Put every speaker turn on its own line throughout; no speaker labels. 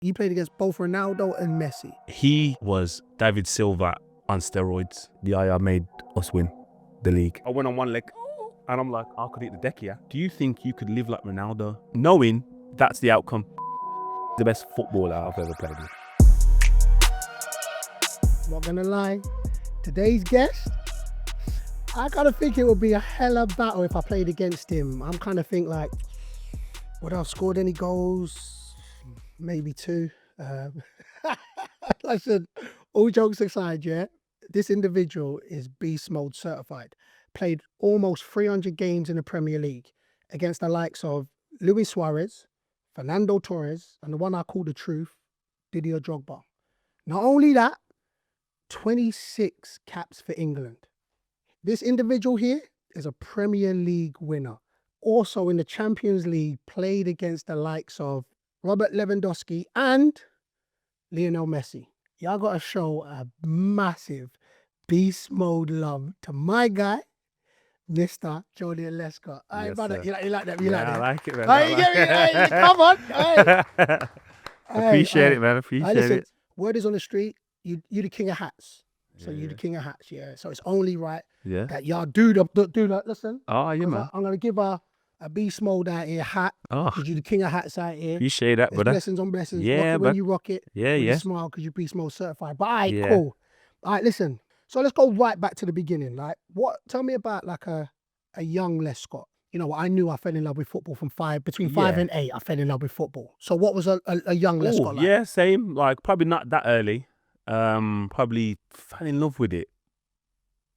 You played against both Ronaldo and Messi.
He was David Silva on steroids. Yaya made us win the league. I went on one leg and I'm like, I could hit the deck here. Do you think you could live like Ronaldo? Knowing that's the outcome. The best footballer I've ever played with.
Not gonna lie, today's guest, I kind of think it would be a hella battle if I played against him. I'm kind of think like, would I have scored any goals? Maybe 2. Listen, all jokes aside, yeah, this individual is beast mode certified. Played almost 300 games in the Premier League against the likes of Luis Suarez, Fernando Torres, and the one I call the truth, Didier Drogba. Not only that, 26 caps for England. This individual here is a Premier League winner. Also in the Champions League, played against the likes of Robert Lewandowski and Lionel Messi. Y'all got to show a massive beast mode love to my guy, Mr. Joleon Lescott. All right,
Yes,
brother,
sir.
you like that?
I like it, man.
All right, you get me? Hey, come on. Hey.
Appreciate it, man. Appreciate it.
Word is on the street, you the king of hats. So you the king of hats, yeah. So it's only right that y'all do that. Listen.
Oh, yeah, man.
I'm going to give a beast mode out here hat.
Oh,
Because you the king of hats out here.
appreciate that,
There's
brother.
blessings on blessings.
Yeah,
rock it when
man.
you rock it.
Yeah,
when
yeah.
You smile because you beast mode certified. But all right,
Yeah.
cool. All right, listen. So let's go right back to the beginning. Like, tell me about like a young Lescott. You know, I knew I fell in love with football between 5 and 8. I fell in love with football. So what was a young Lescott like?
Yeah, same. Like probably not that early. Probably fell in love with it.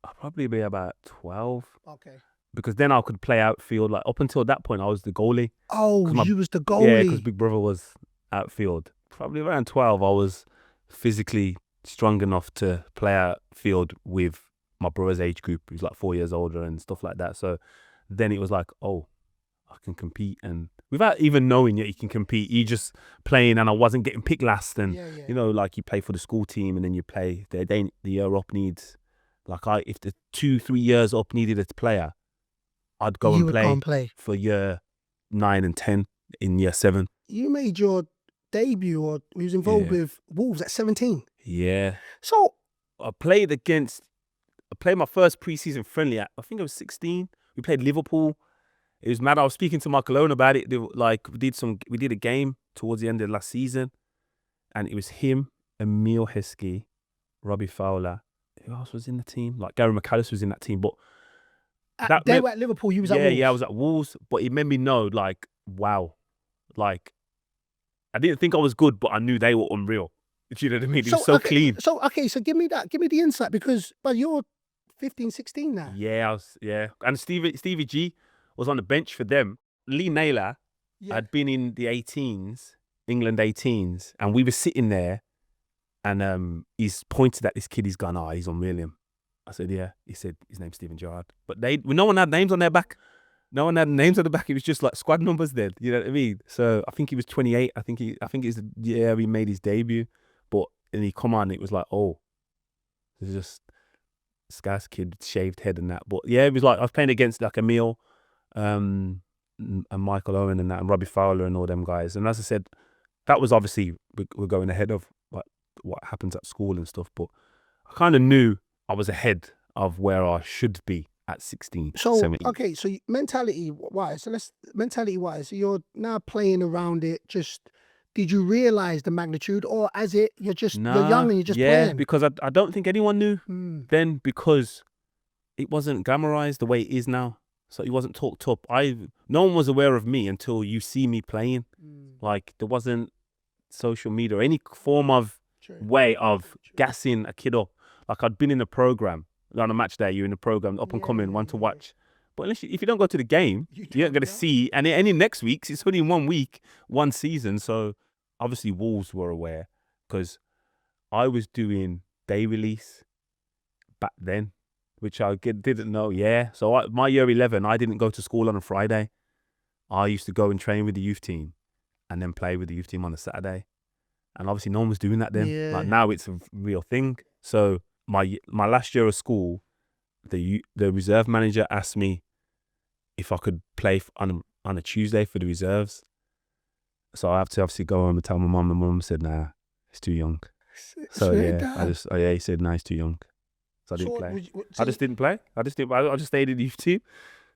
I'd probably be about 12.
Okay.
Because then I could play outfield. Like up until that point, I was the goalie.
Oh, you was the goalie.
Yeah, because Big Brother was outfield. Probably around 12, I was physically strong enough to play outfield with my brother's age group, who's like 4 years older and stuff like that. So then it was like, oh, I can compete, and without even knowing yet you can compete, you just playing, and I wasn't getting picked last, and you know, like you play for the school team, and then you play the year up needs, like if the 2-3 years up needed a player, I'd go and play for year 9 and 10 in year 7. You
made your debut, or you was involved with Wolves at 17.
Yeah.
So
I played my first pre-season friendly at, I think it was 16. We played Liverpool. It was mad. I was speaking to Mark Alone about it. We did a game towards the end of last season, and it was him, Emile Heskey, Robbie Fowler. Who else was in the team? Like Gary McAllister was in that team, but
they were at Liverpool. You was at Wolves.
Yeah, I was at Wolves, but it made me know, like, wow, like I didn't think I was good, but I knew they were unreal. If you know what I mean, it was so clean.
So give me the insight, because you're 15, 16 now.
Yeah, and Stevie G was on the bench for them. Lee Naylor had been in the 18s, England 18s, and we were sitting there, and he's pointed at this kid. He's gone, he's on William. I said, yeah. He said his name's Steven Gerrard, but no one had names on their back. No one had names on the back. It was just like squad numbers then. You know what I mean? So I think he was 28. I think it's the year he made his debut, but and he come on. It was like, oh, it's just this guy's kid, shaved head and that. But yeah, it was like I was playing against like Emile, and Michael Owen and that, and Robbie Fowler and all them guys. And as I said, that was obviously we're going ahead of what happens at school and stuff. But I kind of knew I was ahead of where I should be at 16, 17.
Okay, so mentality-wise, so you're now playing around it. Just, did you realise the magnitude, or you're young and you're just playing?
Yeah, because I don't think anyone knew then, because it wasn't glamorized the way it is now. So it wasn't talked up. No one was aware of me until you see me playing. Like there wasn't social media or any form of way of gassing a kid up. Like I'd been in a program, on a match day, you're in a program, up and coming, one to watch. But if you don't go to the game, you're not going to see. And any next week, it's only 1 week, 1 season. So obviously Wolves were aware, because I was doing day release back then, which I didn't know. Yeah. So my year 11, I didn't go to school on a Friday. I used to go and train with the youth team and then play with the youth team on a Saturday. And obviously no one was doing that then.
Yeah.
Like now it's a real thing. So my last year of school, the reserve manager asked me if I could play on a Tuesday for the reserves. So I have to obviously go home and tell my mum. My mum said, "Nah, it's too young." So he said, "Nah, it's too young." So I didn't play. I just didn't play. I just stayed in the youth team.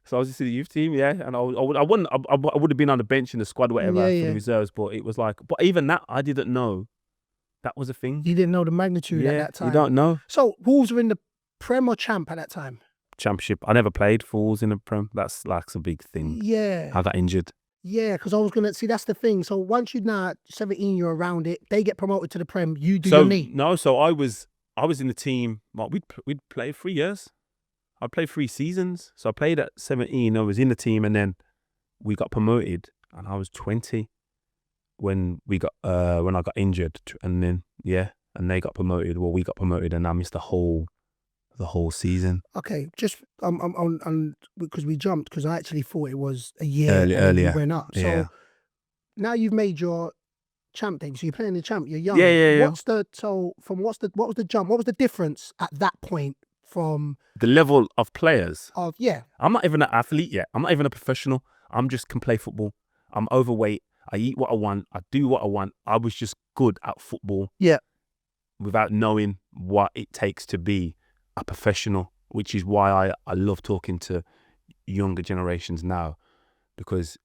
So I was just in the youth team, yeah. And I would have been on the bench in the squad, whatever, for the reserves. But it was like, but even that, I didn't know that was a thing.
You didn't know the magnitude at that time.
You don't know.
So Wolves were in the Prem or Champ at that time?
Championship. I never played for Wolves in the Prem. That's like a big thing.
Yeah.
I got injured.
Yeah, because I was gonna see that's the thing. So once you're now 17, you're around it. They get promoted to the Prem. You do your knee.
No, so I was in the team. Well, we'd played 3 years. I played 3 seasons. So I played at 17. I was in the team, and then we got promoted, and I was 20 when I got injured, and then and they got promoted. Well, we got promoted, and I missed the whole season.
Okay, just because we jumped, because I actually thought it was a year
earlier.
You went up. So now you've made your Champ debut. So you're playing the Champ. You're young.
Yeah.
What was the jump? What was the difference at that point from
the level of players?
I'm
not even an athlete yet. I'm not even a professional. I'm just can play football. I'm overweight. I eat what I want. I do what I want. I was just good at football.
Yeah.
Without knowing what it takes to be a professional, which is why I love talking to younger generations now, because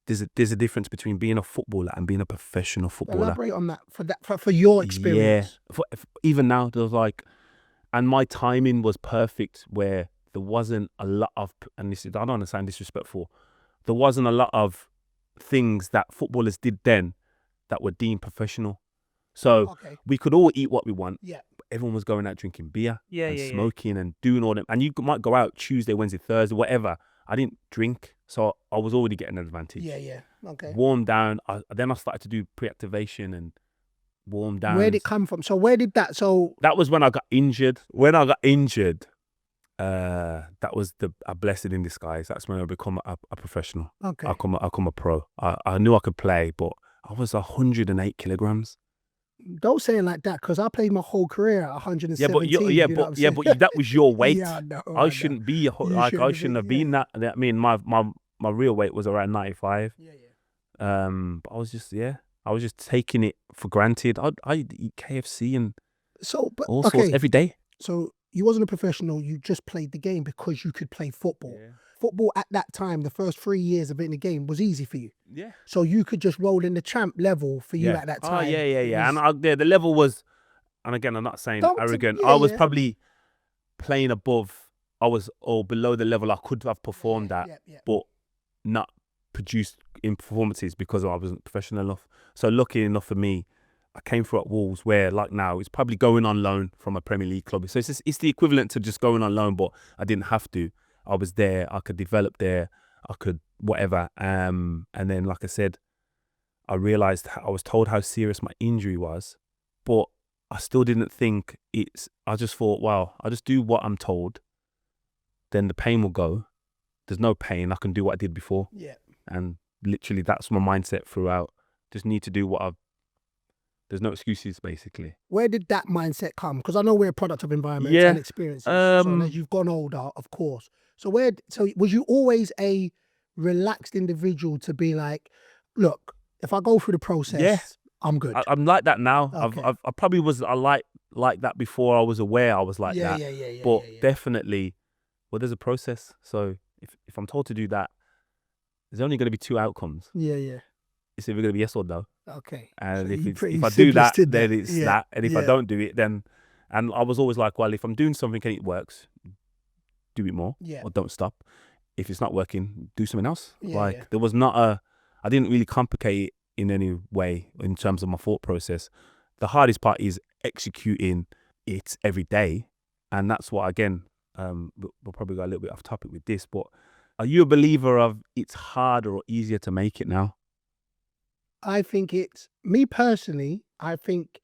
there's a difference between being a footballer and being a professional footballer.
Elaborate on that for your experience.
Yeah, even now there's like, and my timing was perfect where there wasn't a lot of, and this is, I don't understand disrespectful, there wasn't a lot of things that footballers did then that were deemed professional. So we could all eat what we want.
Yeah.
Everyone was going out drinking beer and smoking and doing all them. And you might go out Tuesday, Wednesday, Thursday, whatever. I didn't drink, so I was already getting an advantage.
Yeah. Okay.
Warm down. Then I started to do pre-activation and warm down.
Where did it come from? So where did that? So
that was when I got injured. When I got injured, that was a blessing in disguise. That's when I become a professional.
Okay.
I come a pro. I knew I could play, but I was 108 kilograms.
Don't say it like that, because I played my whole career at 117.
But that was your weight.
Yeah, I know.
I shouldn't be I shouldn't have been that. I mean, my real weight was around 95.
Yeah.
But I was just taking it for granted. I'd eat KFC and all sorts every day.
So you wasn't a professional. You just played the game because you could play football.
Yeah.
Football at that time, the first 3 years of it in the game was easy for you.
Yeah.
So you could just roll in the Champ level for you at that time.
Oh, yeah. And the level was, and again, I'm not saying arrogant. I was probably playing above. I was below the level I could have performed at, but not produced in performances because I wasn't professional enough. So lucky enough for me, I came through at Wolves, where like now it's probably going on loan from a Premier League club. So it's the equivalent to just going on loan, but I didn't have to. I was there. I could develop there. I could whatever. And then, like I said, I realized, I was told how serious my injury was, but I still didn't think I just thought, wow, I'll just do what I'm told. Then the pain will go. There's no pain. I can do what I did before.
Yeah.
And literally, that's my mindset throughout. Just need to do there's no excuses, basically.
Where did that mindset come? Because I know we're a product of environments and experiences. So as you've gone older, of course. So was you always a relaxed individual to be like, look, if I go through the process, I'm good.
I'm like that now.
Okay.
I probably was like that before I was aware I was like that.
Yeah.
But definitely, there's a process. So if I'm told to do that, there's only going to be 2 outcomes.
Yeah.
It's either going to be yes or no.
Okay.
And if I do that, then it's that. And if I don't do it, then... And I was always like, well, if I'm doing something and it works, do it more or don't stop. If it's not working, do something else. There was not I didn't really complicate it in any way in terms of my thought process. The hardest part is executing it every day. And that's what, again, we'll probably go a little bit off topic with this, but are you a believer of it's harder or easier to make it now?
I think me personally, I think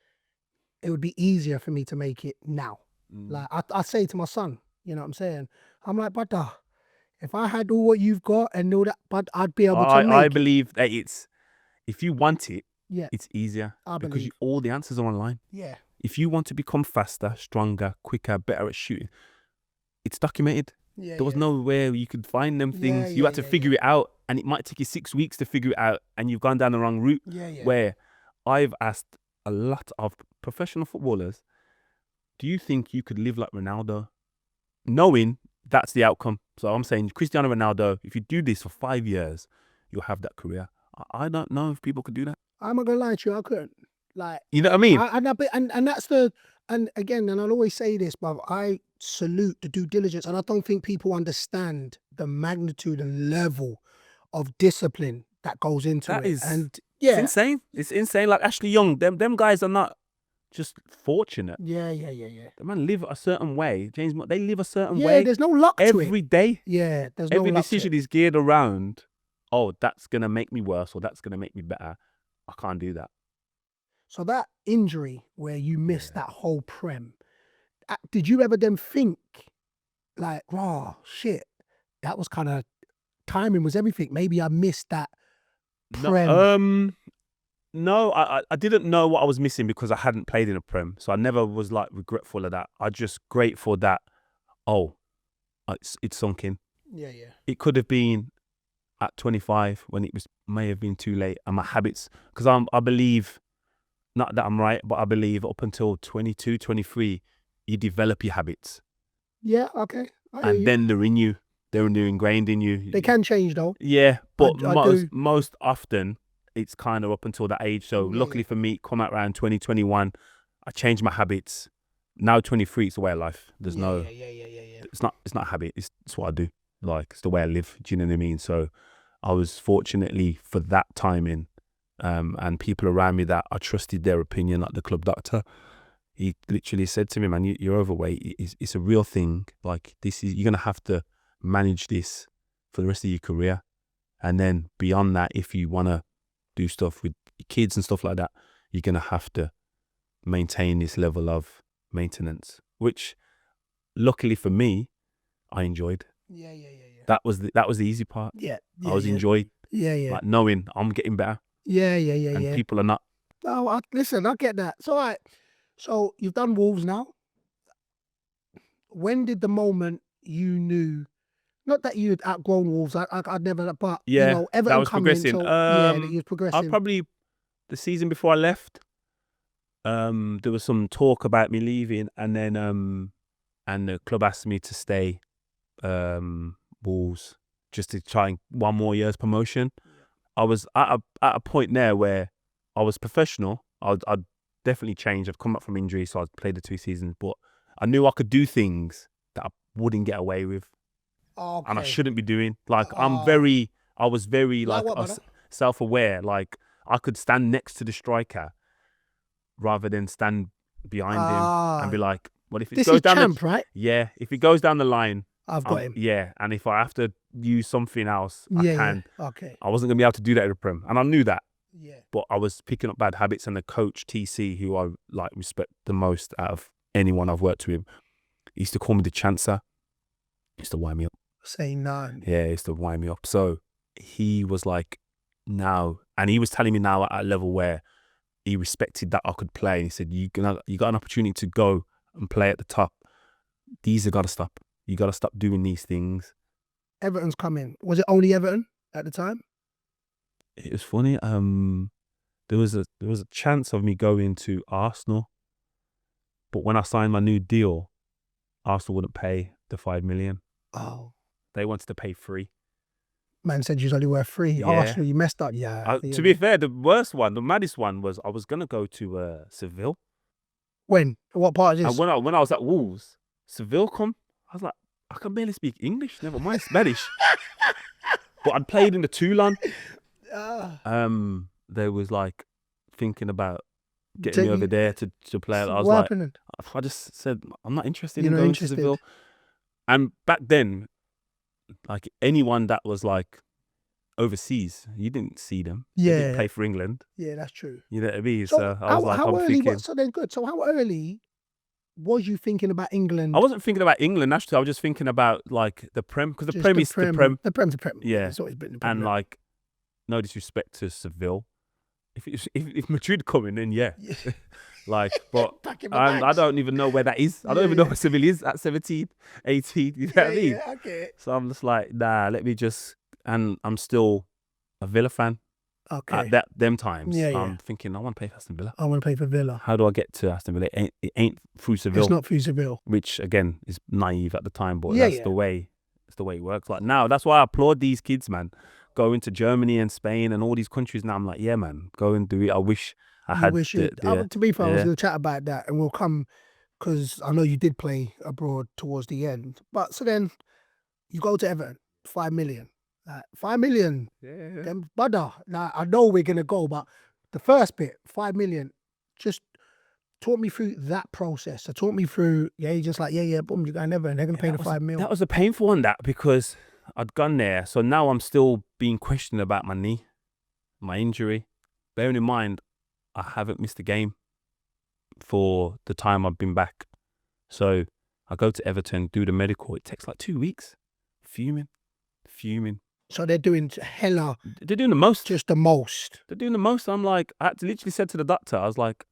it would be easier for me to make it now. Like I say to my son, you know what I'm saying? I'm like, brother, if I had all what you've got and know that, but I'd be able to make it.
I believe that if you want it,
Yeah.
It's easier
I
because
believe.
all the answers are online.
Yeah.
If you want to become faster, stronger, quicker, better at shooting, it's documented.
Yeah,
There was
yeah.
nowhere you could find them things. You had to figure it out, and it might take you 6 weeks to figure it out, and you've gone down the wrong route.
Yeah, yeah.
Where I've asked a lot of professional footballers, do you think you could live like Ronaldo? Knowing that's the outcome. So I'm saying Cristiano Ronaldo, if you do this for 5 years, you'll have that career. I don't know if people could do that.
I'm not gonna lie to you, I couldn't. Like,
You know what I mean?
and that's the, and again, and I'll always say this, but I salute the due diligence, and I don't think people understand the magnitude and level of discipline that goes into
That
it.
is,
And
it's
yeah,
insane. It's insane. Like Ashley Young, them guys are not just fortunate.
yeah.
The man live a certain way. James, they live a certain
Yeah,
way
there's no luck to
every
it.
day.
Yeah, there's no
Every
luck to
decision
it.
is geared around, oh, that's gonna make me worse or that's gonna make me better. I can't do that.
So that injury where you missed that whole Prem, did you ever then think like, oh shit, that was kind of, timing was everything. Maybe I missed that Prem.
No, I didn't know what I was missing because I hadn't played in a Prem, so I never was like regretful of that. I just grateful that, oh, it's sunk in.
Yeah.
It could have been at 25 when it may have been too late, and my habits, because I believe, not that I'm right, but I believe up until 22, 23, you develop your habits,
Yeah, okay. I hear
and
you.
then they're in you. They're ingrained in you.
They can change though.
Yeah, but
I do.
most often it's kind of up until that age. So luckily for me, come out around 2021, I changed my habits. Now 23, it's the way of life. There's no. It's not a habit. It's what I do. Like, it's the way I live. Do you know what I mean? So I was fortunately for that timing, and people around me that I trusted their opinion, like the club doctor. He literally said to me, "Man, you're overweight. It's a real thing. Like, you're gonna have to manage this for the rest of your career, and then beyond that, if you wanna do stuff with your kids and stuff like that, you're gonna have to maintain this level of maintenance." Which, luckily for me, I enjoyed.
Yeah.
That was the easy part.
Yeah.
I was enjoyed,
Yeah.
like knowing I'm getting better,
Yeah.
and people are not.
Oh, listen, I get that. So, all right. So you've done Wolves now. When did the moment you knew, not that you'd outgrown Wolves, I'd never, but
Yeah,
you know, Everton
that was
coming,
progressing.
so yeah, that you was
I
progressing.
probably, the season before I left, there was some talk about me leaving, and then and the club asked me to stay, Wolves, just to try and 1 more year's promotion. I was at a point there where I was professional. I'd definitely changed. I'd come back from injury, so I'd played the 2 seasons, but I knew I could do things that I wouldn't get away with,
Okay.
and I shouldn't be doing. Like, I was very
Like
like
what, brother?
self-aware. Like, I could stand next to the striker rather than stand behind him and be like, well, if it
This
goes
is
down
champ, right?
yeah, if it goes down the line,
I've got him.
Yeah, and if I have to use something else, I
Yeah.
can.
Okay.
I wasn't gonna be able to do that at the Prem, and I knew that.
Yeah.
But I was picking up bad habits, and the coach TC, who I like respect the most out of anyone I've worked with, he used to call me the chancer. He used to wind me up.
Say no.
Yeah, he used to wind me up. So he was like, now, and he was telling me now at a level where he respected that I could play. And he said, you got an opportunity to go and play at the top. These have got to stop. You got to stop doing these things.
Everton's coming. Was it only Everton at the time?
It was funny. There was a chance of me going to Arsenal, but when I signed my new deal, Arsenal wouldn't pay the 5 million.
Oh.
They wanted to pay 3.
Man said you was only worth 3.
Yeah.
Arsenal, you messed up. Yeah.
To be fair, the worst one, the maddest one was I was gonna go to Seville.
When? What part is this?
And when I was at Wolves, Seville come. I was like, I can barely speak English. Never mind Spanish. But I'd played in the Toulon. They was like thinking about getting me over there to play. I was like,
happened?
I just said, I'm not interested
You're
in
not
going
interested?
to Seville. And back then, like, anyone that was like overseas, you didn't see them. They
Yeah.
didn't play for England.
Yeah, that's true.
You know what I mean?
So
So I was like, I'm
early?
thinking.
So then good. So how early was you thinking about England?
I wasn't thinking about England, actually. I was just thinking about like the Prem, because the
Just
Prem is the Prem.
The Prem's the Prem.
Yeah.
It's always been the Prem.
And like, no disrespect to Seville. If Madrid coming in, yeah. Like, but
Packing my
I
bags.
don't even know where that is. I don't
Yeah,
even know
yeah.
where Seville is at 17, 18. You know what I mean?
Yeah, okay.
So I'm just like, nah, let me just, and I'm still a Villa fan
Okay.
at them times.
Yeah,
So
yeah.
I'm thinking, I want to play for Aston Villa.
I want to play for Villa.
How do I get to Aston Villa? It ain't through Seville.
It's not through Seville.
Which again is naive at the time, but
Yeah,
that's
yeah.
the way. It's the way it works. Like now, that's why I applaud these kids, man. Going to Germany and Spain and all these countries now. I'm like, yeah, man, go and do it. I wish I had.
To be fair, I was
yeah.
going to chat about that, and we'll come because I know you did play abroad towards the end. But so then you go to Everton, 5 million. 5 million.
Yeah.
Them brother. Now I know we're gonna go, but the first bit, 5 million, just talk me through that process. So talk me through, you're just like, boom, you're going Everton, they're gonna pay the 5 mil.
That was a painful one, that, because I'd gone there. So now I'm still being questioned about my knee, my injury. Bearing in mind, I haven't missed a game for the time I've been back. So I go to Everton, do the medical. It takes like 2 weeks. Fuming.
So they're doing hella,
They're doing the most.
just the most.
They're doing the most. I'm like, I had to literally said to the doctor, I was like,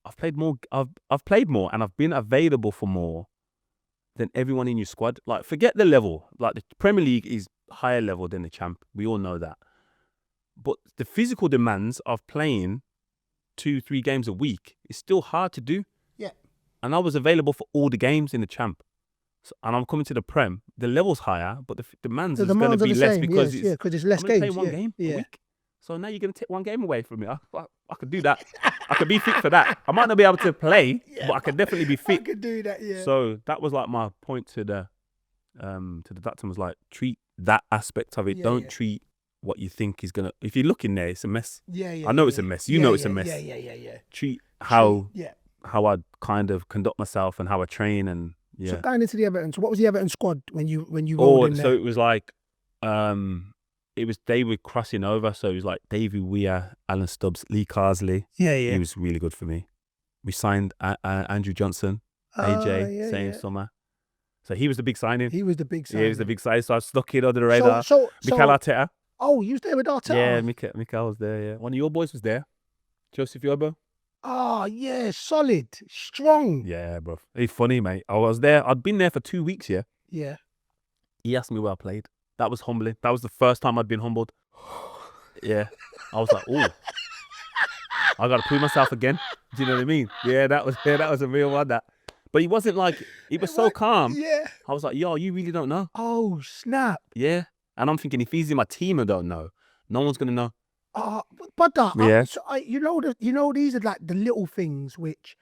I've played more. I've played more, and I've been available for more than everyone in your squad. Like, forget the level. Like, the Premier League is higher level than the Champ. We all know that. But the physical demands of playing 2-3 games a week is still hard to do.
Yeah.
And I was available for all the games in the Champ. So, and I'm coming to the Prem. The level's higher, but the demands is going to be less because
it's less
I'm going to
games.
play one game
yeah.
a week. So now you're going to take one game away from me. I could do that. I could be fit for that. I might not be able to play, but I could definitely be
I
fit.
could do that, yeah.
So that was like my point to the doctor, was like, treat that aspect of it. Don't treat what you think is going to... If you look in there, it's a mess.
Yeah.
I know it's a mess. You know it's a mess.
Yeah.
Treat how I kind of conduct myself and how I train and... Yeah.
So going into the Everton, so what was the Everton squad when you rolled in there?
So it was like, they were crossing over. So it was like Davy Weir, Alan Stubbs, Lee Carsley.
Yeah.
He was really good for me. We signed Andrew Johnson, AJ, same summer. So he was the big signing.
He was the big signing.
Yeah, he was the big signing. So I stuck it under the radar. Mikel Arteta.
Oh, you was there with Arteta?
Yeah, Mikel was there, yeah. One of your boys was there. Joseph Yobo.
Oh, yeah, solid, strong.
Yeah, bro. He's funny, mate. I was there. I'd been there for 2 weeks, yeah.
Yeah.
He asked me where I played. That was humbling. That was the first time I'd been humbled. Yeah. I was like, oh, I got to prove myself again. Do you know what I mean? Yeah, that was a real one, that. But he wasn't like, he was so calm.
Yeah.
I was like, yo, you really don't know.
Oh, snap.
Yeah. And I'm thinking, if he's in my team and don't know, no one's going to know.
But
Yeah.
you know, these are like the little things which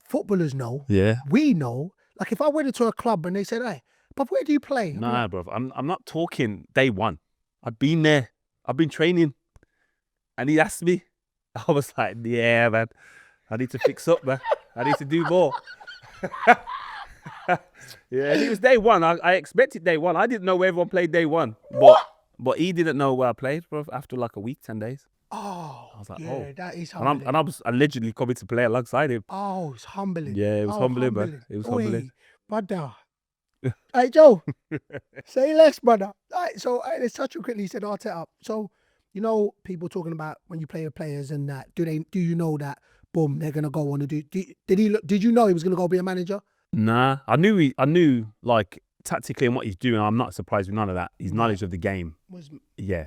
footballers know.
Yeah.
We know. Like if I went into a club and they said, "Hey, but where do you play?"
Nah, bro. I'm not talking day one. I've been there. I've been training. And he asked me. I was like, yeah, man. I need to fix up, man. I need to do more. Yeah, it was day one. I expected day one. I didn't know where everyone played day one. But he didn't know where I played, bro, after like a week, 10 days.
Oh,
I was like,
yeah, that is humbling.
And I was allegedly coming to play alongside him.
Oh, it's humbling.
Yeah, it was humbling, man. It was humbling.
Brother. Hey, Joe, say less, brother. All right, so let's touch on quickly. You said Arteta. So, you know, people talking about when you play with players and that, do you know that, boom, they're going to go on and did you know he was going to go be a manager?
Nah, I knew like tactically and what he's doing. I'm not surprised with none of that. His knowledge of the game.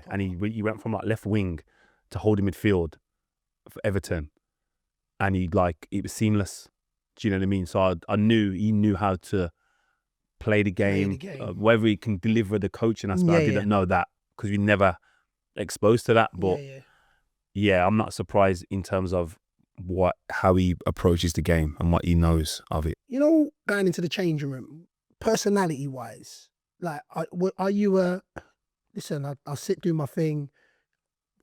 And he went from like left wing to holding midfield for Everton, and it was seamless. Do you know what I mean? So I knew he knew how to play the game. Whether he can deliver the coaching aspect, I didn't know that because we never exposed to that. But yeah, I'm not surprised in terms of how he approaches the game and what he knows of it.
You know, going into the changing room, personality wise, like, are you listen, I'll sit do my thing,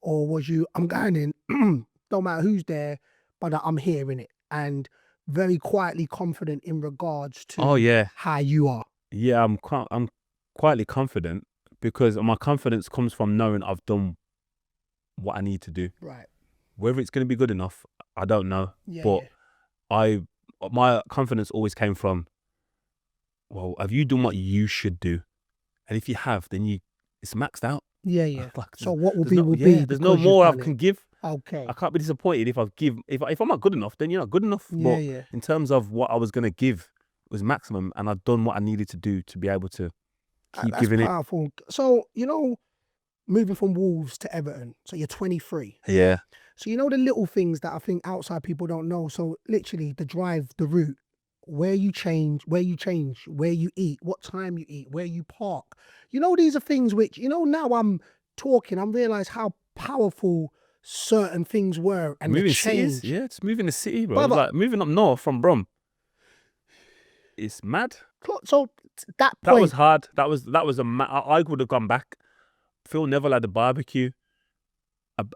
or was you, I'm going in, don't matter who's there, but I'm hearing it, and very quietly confident in regards to how you are?
Yeah, I'm quietly confident because my confidence comes from knowing I've done what I need to do.
Right.
Whether it's going to be good enough, I don't know. My confidence always came from, well, have you done what you should do? And if you have, then it's maxed out.
Yeah.
Like,
so what will be will be.
There's no more I can give.
Okay.
I can't be disappointed if if I'm not good enough, then you're not good enough.
Yeah,
But
yeah.
in terms of what I was gonna give was maximum, and I've done what I needed to do to be able to keep
That's
giving it.
powerful. So, moving from Wolves to Everton, so you're 23.
Yeah.
So, the little things that I think outside people don't know. So, literally, the drive, the route, where you change, where you eat, what time you eat, where you park. These are things which, now I'm talking, I'm realize how powerful certain things were and the
Moving cities,
change.
yeah, it's moving the city, bro. It's
Brother,
like moving up north from Brom. It's mad.
so that
That was
point,
hard. That was I would have gone back. Phil Neville had the barbecue.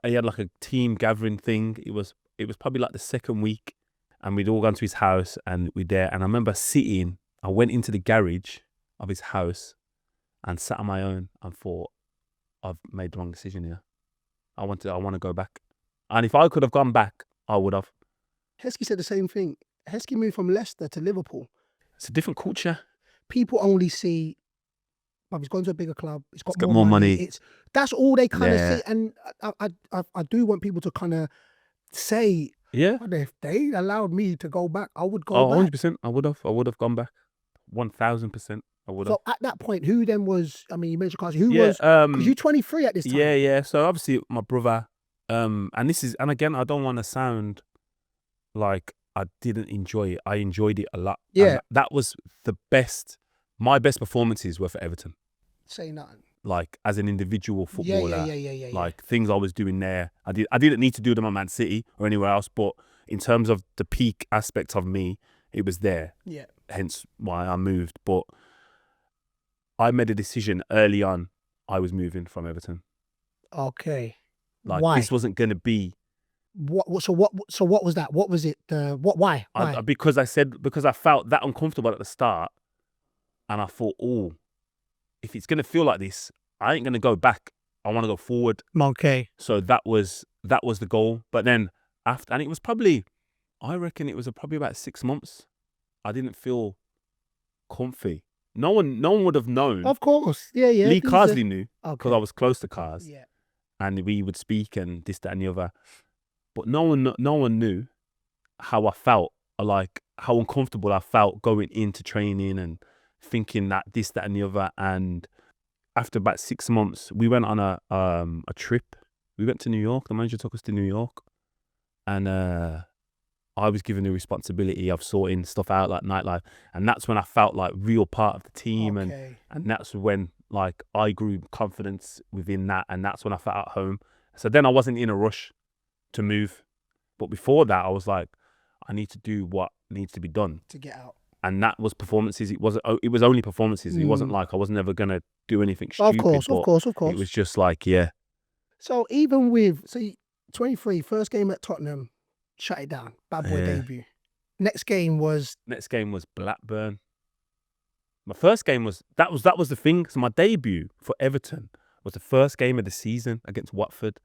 He had like a team gathering thing. It was probably like the second week, and we'd all gone to his house, and we're there. And I remember sitting. I went into the garage of his house, and sat on my own, and thought, I've made the wrong decision here. I want to go back. And if I could have gone back, I would have.
Heskey said the same thing. Heskey moved from Leicester to Liverpool.
It's a different culture.
People only see, he's gone to a bigger club. He's got
got
more
more
money.
money.
That's all they kind of
Yeah.
see. And I do want people to kind of say,
Yeah.
"What if they allowed me to go back? I would go
Oh,
back."
100%. I would have gone back. 1000%. I would have.
So at that point, who then was? I mean, you mentioned Carson. Who
Yeah.
was? Because you're 23 at this time.
Yeah. So obviously my brother, and again, I don't want to sound like I didn't enjoy it. I enjoyed it a lot.
Yeah.
And that was my best performances were for Everton.
Say nothing.
Like as an individual footballer.
Yeah.
Like things I was doing there. I didn't need to do them at Man City or anywhere else, but in terms of the peak aspect of me, it was there.
Yeah.
Hence why I moved. But I made a decision early on. I was moving from Everton.
Okay.
Like
Why?
this wasn't going to be.
What? So what was that? What was it? Why? Why?
Because I felt that uncomfortable at the start, and I thought, oh, if it's going to feel like this, I ain't going to go back. I want to go forward.
Okay.
So that was the goal. But then after, and it was probably, I reckon it was probably about 6 months. I didn't feel comfy. No one would have known.
Of course. Yeah.
Lee Carsley knew because
Okay.
I was close to Cars.
Yeah.
And we would speak and this, that, and the other. But no one knew how I felt, or like how uncomfortable I felt going into training and thinking that this, that, and the other. And after about 6 months, we went on a trip. We went to New York. The manager took us to New York, and I was given the responsibility of sorting stuff out like nightlife, and that's when I felt like real part of the team,
Okay.
and that's when like I grew confidence within that, and that's when I felt at home. So then I wasn't in a rush to move, but before that I was like, I need to do what needs to be done
To get out.
and that was performances. It was only performances. It wasn't like I was never gonna do anything stupid.
Of course.
It was just like, yeah.
So even with 23, first game at Tottenham, shut it down. Bad boy debut. Next game was
Blackburn. My first game was that was the thing. So my debut for Everton was the first game of the season against Watford.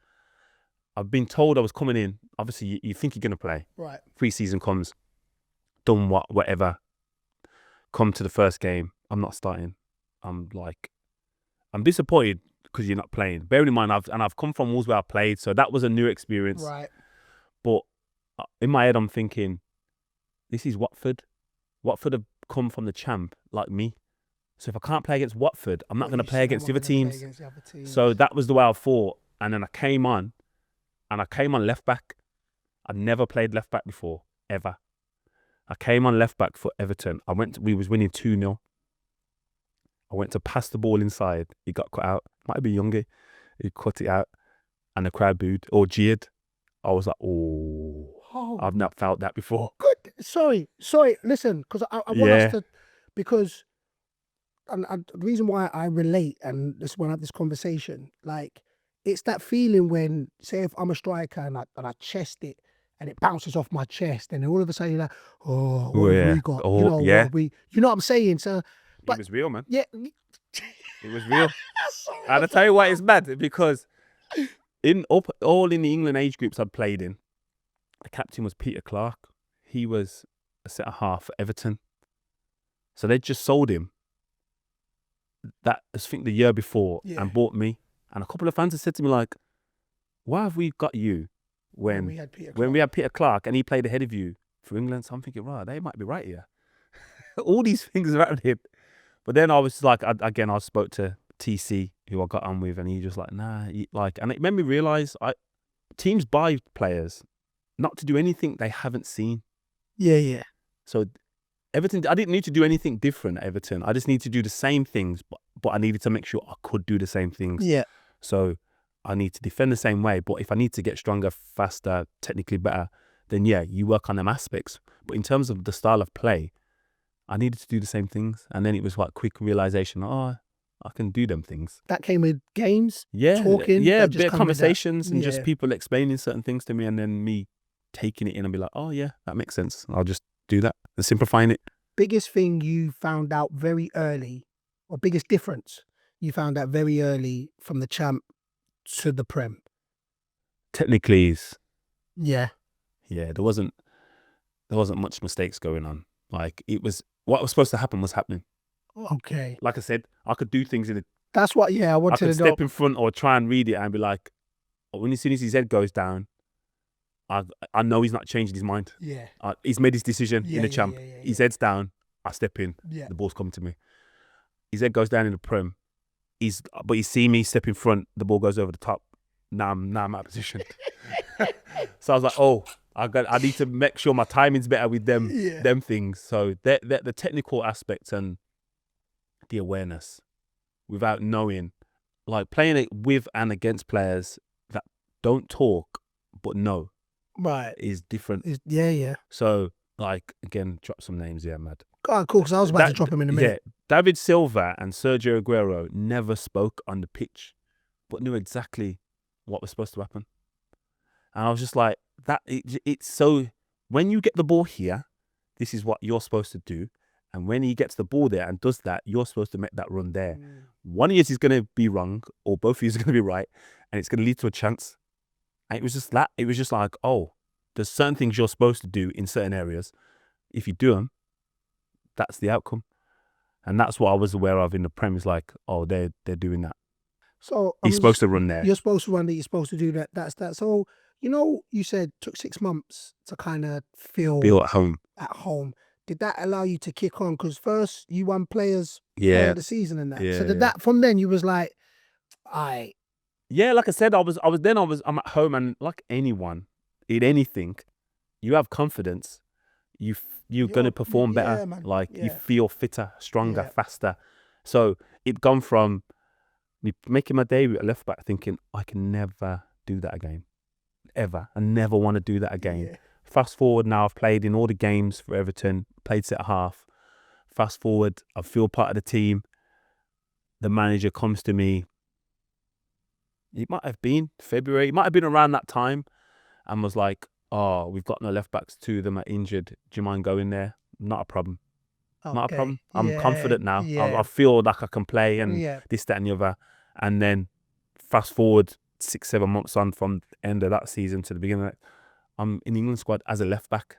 I've been told I was coming in. Obviously, you think you're gonna play.
right.
Pre-season comes, done whatever. Come to the first game, I'm not starting. I'm disappointed because you're not playing. Bearing in mind, I've come from Wolves where I played, so that was a new experience.
Right.
But in my head, I'm thinking, this is Watford. Watford have come from the champ like me. So if I can't play against Watford, I'm not going to play against the other teams. So that was the way I thought. And then I came on left back. I'd never played left back before, ever. I came on left back for Everton. We was winning 2-0. I went to pass the ball inside. He got cut out. Might be Youngie. He cut it out. And the crowd booed or jeered. I was like, oh, I've not felt that before.
Good. Sorry. Listen, because I want us to, because and the reason why I relate, and this is when I have this conversation, like, it's that feeling when, say, if I'm a striker and I chest it and it bounces off my chest, and then all of a sudden you're like, oh, what have we got?
Oh,
you know what I'm saying? So,
It was real, man.
yeah.
It was real. And I tell you why it's bad, because all in the England age groups I'd played in, the captain was Peter Clark. He was a centre half for Everton. So they just sold him I think the year before and bought me. And a couple of fans have said to me like, why have we got you
when we had
Peter Clark and he played ahead of you for England. So I'm thinking, right, they might be right here. All these things around him. But then I was like, I spoke to TC, who I got on with, and he just like, nah, and it made me realise teams buy players not to do anything they haven't seen.
Yeah.
So Everton, I didn't need to do anything different at Everton. I just need to do the same things, but I needed to make sure I could do the same things.
Yeah.
So I need to defend the same way, but if I need to get stronger, faster, technically better, then yeah, you work on them aspects. But in terms of the style of play, I needed to do the same things. And then it was like quick realization, I can do them things.
That came with games,
yeah,
talking.
Yeah, bit of conversations and
Yeah.
just people explaining certain things to me and then me taking it in and be like, oh yeah, that makes sense. I'll just do that. And simplifying it.
Biggest thing you found out very early, or biggest difference you found out very early from the champ to the Prem?
Technically is.
Yeah.
Yeah, there wasn't much mistakes going on. Like it was, what was supposed to happen was happening.
Okay.
Like I said, I could do things
That's what, I wanted to know.
I could step in front or try and read it and be like, as soon as his head goes down, I know he's not changing his mind.
Yeah.
He's made his decision in the champ.
Yeah.
His head's down, I step in.
Yeah.
The ball's coming to me. His head goes down in the Prem. But he see me step in front, the ball goes over the top. Now I'm out of position. So I was like, I need to make sure my timing's better with them things. So the technical aspects and the awareness without knowing, like playing it with and against players that don't talk but know,
right,
is different.
Yeah.
So like again, drop some names here, Mad.
Oh, cool, because I was about to drop him in a minute.
Yeah, David Silva and Sergio Aguero never spoke on the pitch, but knew exactly what was supposed to happen. And I was just like, it's so, when you get the ball here, this is what you're supposed to do. And when he gets the ball there and does that, you're supposed to make that run there. One of you is going to be wrong, or both of you is going to be right, and it's going to lead to a chance. And it was just that. It was just like, there's certain things you're supposed to do in certain areas. If you do them, that's the outcome. And that's what I was aware of in the Prem. Is like, they're doing that.
So
he's supposed to run there.
You're supposed to run there. You're supposed to do that. That's that. So you said it took 6 months to kind of feel
at home.
At home. Did that allow you to kick on? Because first you won players
player
of the season and that.
Yeah,
so did that from then you was like,
yeah, like I said, I'm at home, and like anyone in anything, you have confidence. You're going to perform better.
Man.
You feel fitter, stronger, faster. So it gone from me making my debut at left back thinking I can never do that again. Ever. I never want to do that again.
Yeah.
Fast forward now, I've played in all the games for Everton, played centre half. Fast forward, I feel part of the team. The manager comes to me. It might have been February, it might have been around that time, and was like, we've got no left backs, 2 of them are injured. Do you mind going there? Not a problem.
Okay.
Not a problem. I'm confident now.
Yeah.
I feel like I can play and this, that and the other. And then fast forward 6-7 months on from the end of that season to the beginning of it, I'm in the England squad as a left back.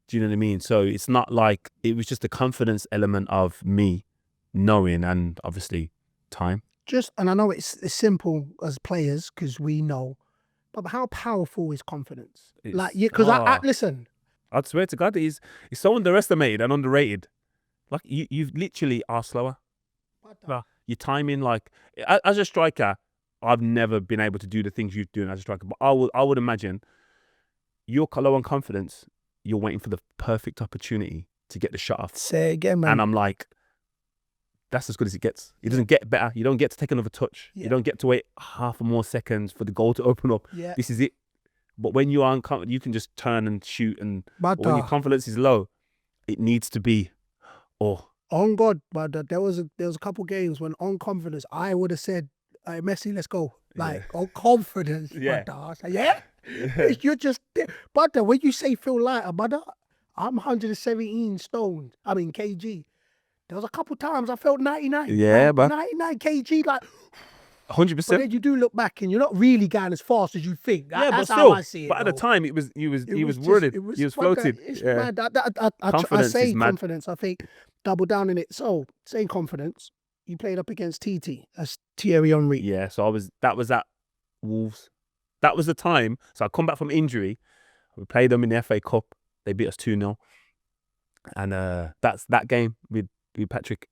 Do you know what I mean? So it's not like, it was just the confidence element of me knowing, and obviously time.
And I know it's simple as players because we know, but how powerful is confidence? Because I listen.
I'd swear to God, it's so underestimated and underrated. Like you literally are slower. Your timing, as a striker, I've never been able to do the things you're doing as a striker. But I would imagine you're low on confidence. You're waiting for the perfect opportunity to get the shot off.
Say again, man.
And I'm like, that's as good as it gets. It doesn't get better. You don't get to take another touch. You don't get to wait half or more seconds for the goal to open up. This is it. But when you are unconfident, you can just turn and shoot. And when your confidence is low, it needs to be,
on God. But there was a couple games when on confidence, I would have said, Messi, let's go. On confidence. You're just, brother, when you say feel lighter, brother, I'm 117 stones. I mean, kg. There was a couple times I felt 99.
Yeah, but
99 kg,
100%.
But then you do look back and you're not really going as fast as you think.
Yeah,
that's
but still,
how I see it.
But at the time, he was
just,
running. He was floating.
Mad. I say confidence. I think double down in it. So saying confidence, you played up against TT. That's Thierry Henry.
Yeah. So that was at Wolves. that was the time. So I come back from injury. We played them in the FA Cup. They beat us 2-0. And that's that game with Patrick.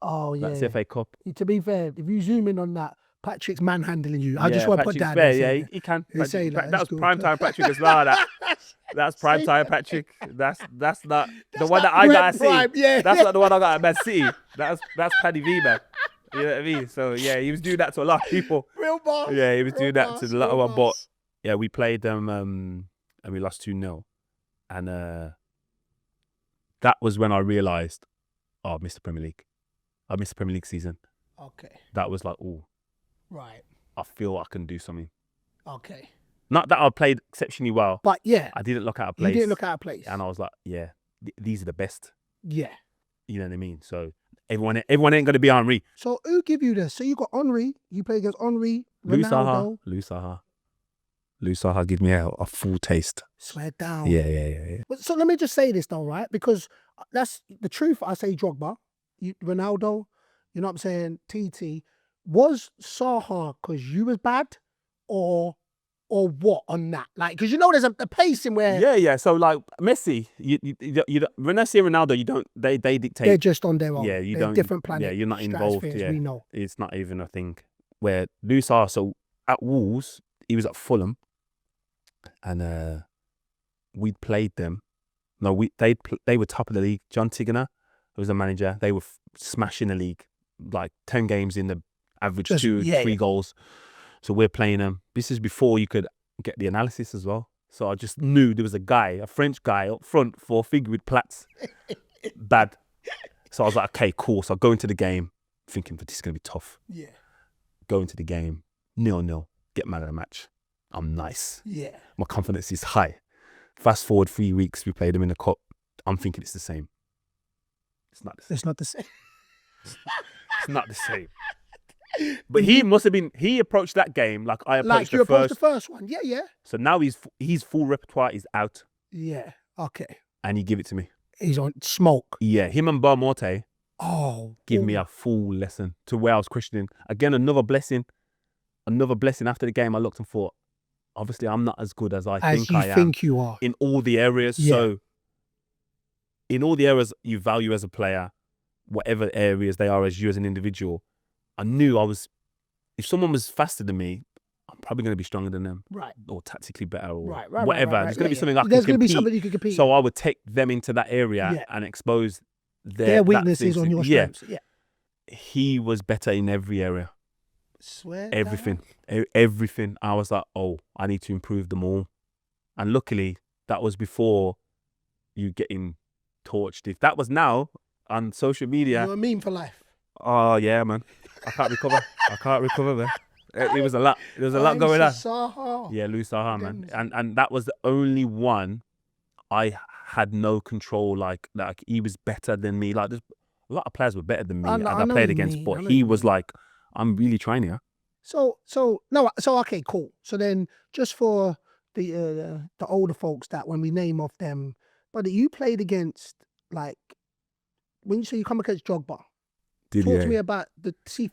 Oh, yeah.
That's the FA Cup.
To be fair, if you zoom in on that, Patrick's manhandling you. I just
Yeah,
want to put
Patrick's
that
fair.
in.
Yeah, he can.
Say that.
That was
That's
prime
good.
time Patrick as well. That's prime
See?
time Patrick. That's not the
That's
one
not
that I got at
prime,
City.
yeah.
That's not the one I got at Man City. That's Paddy V, man. You know what I mean? So yeah, he was doing that to a lot of people.
Real boss.
Yeah, he was doing that to a lot of one. But
boss.
yeah, we played them and we lost 2-0. And that was when I realised, oh, I missed the Premier League. I missed the Premier League season.
Okay.
That was like, oh,
Right.
I feel I can do something.
Okay.
Not that I played exceptionally well.
But yeah.
I didn't look out of place.
You didn't look out of place.
And I was like, yeah, these are the best.
Yeah.
You know what I mean? So everyone ain't going to be Henry.
So who give you this? So you got Henry. You play against Henry, Ronaldo.
Lou Saha give me a full taste.
Swear down.
Yeah.
But so let me just say this though, right? Because that's the truth. I say Drogba, Ronaldo, you know what I'm saying? TT. Was Saha because you was bad or what on that? Like, because you know there's a pacing where
Yeah. So like Messi, when I say Ronaldo, you don't. They dictate.
they're just on their own.
Yeah, you
they're
don't.
Different planet.
Yeah, you're not involved.
stratospheres,
Yeah,
we know.
It's not even a thing. Where Lou Saha, so at Wolves, he was at Fulham, and we played them. No, they were top of the league. John Tigana was the manager. They were smashing the league, like 10 games in the average,
Just-
3 goals. So we're playing them. This is before you could get the analysis as well. So I just knew there was a French guy up front, 4 figure with plaits. Bad. So I was like, okay, cool. So I go into the game thinking, this is going to be tough.
Yeah.
Go into the game, 0-0, get man of the match. I'm nice.
Yeah.
My confidence is high. Fast forward 3 weeks, we played them in the cup. I'm thinking it's the same. It's not the same.
It's not the same.
It's not the same. But he approached that game like I approached
Like you
the
approached
first.
the first one. Yeah.
So now his full repertoire is out
Yeah. Okay.
and he give it to me.
He's on smoke.
Yeah, him and Bar Morte
Oh.
give me a full lesson to where I was questioning. Again, another blessing after the game. I looked and thought, obviously I'm not as good as I think I am.
think you are.
In all the areas.
Yeah.
So in all the areas you value as a player, whatever areas they are as you as an individual, I knew if someone was faster than me, I'm probably going to be stronger than them.
Right.
Or tactically better or
Right.
whatever.
Right.
There's going to be something I can
There's going to be
compete.
something you can compete.
So I would take them into that area
Yeah.
and expose
their weaknesses on your strengths. Yeah.
He was better in every area.
Swear.
Everything. Everything. I was like, oh, I need to improve them all. And luckily, that was before you getting torched. If that was now on social media,
You're a meme for life.
oh yeah, man. I can't recover, man. It was a lot. There was a lot going on.
Saha.
Yeah, Lou Saha, man.
Goodness.
And that was the only one I had no control. Like he was better than me. Like there's a lot of players were better than me
I know
I played
what you
against,
mean.
but
I know
he
what you
was
mean.
like, I'm really trying here.
So okay, cool. So then, just for the older folks that when we name off them, but you played against like when you say you come against Drogba. Talk to me about for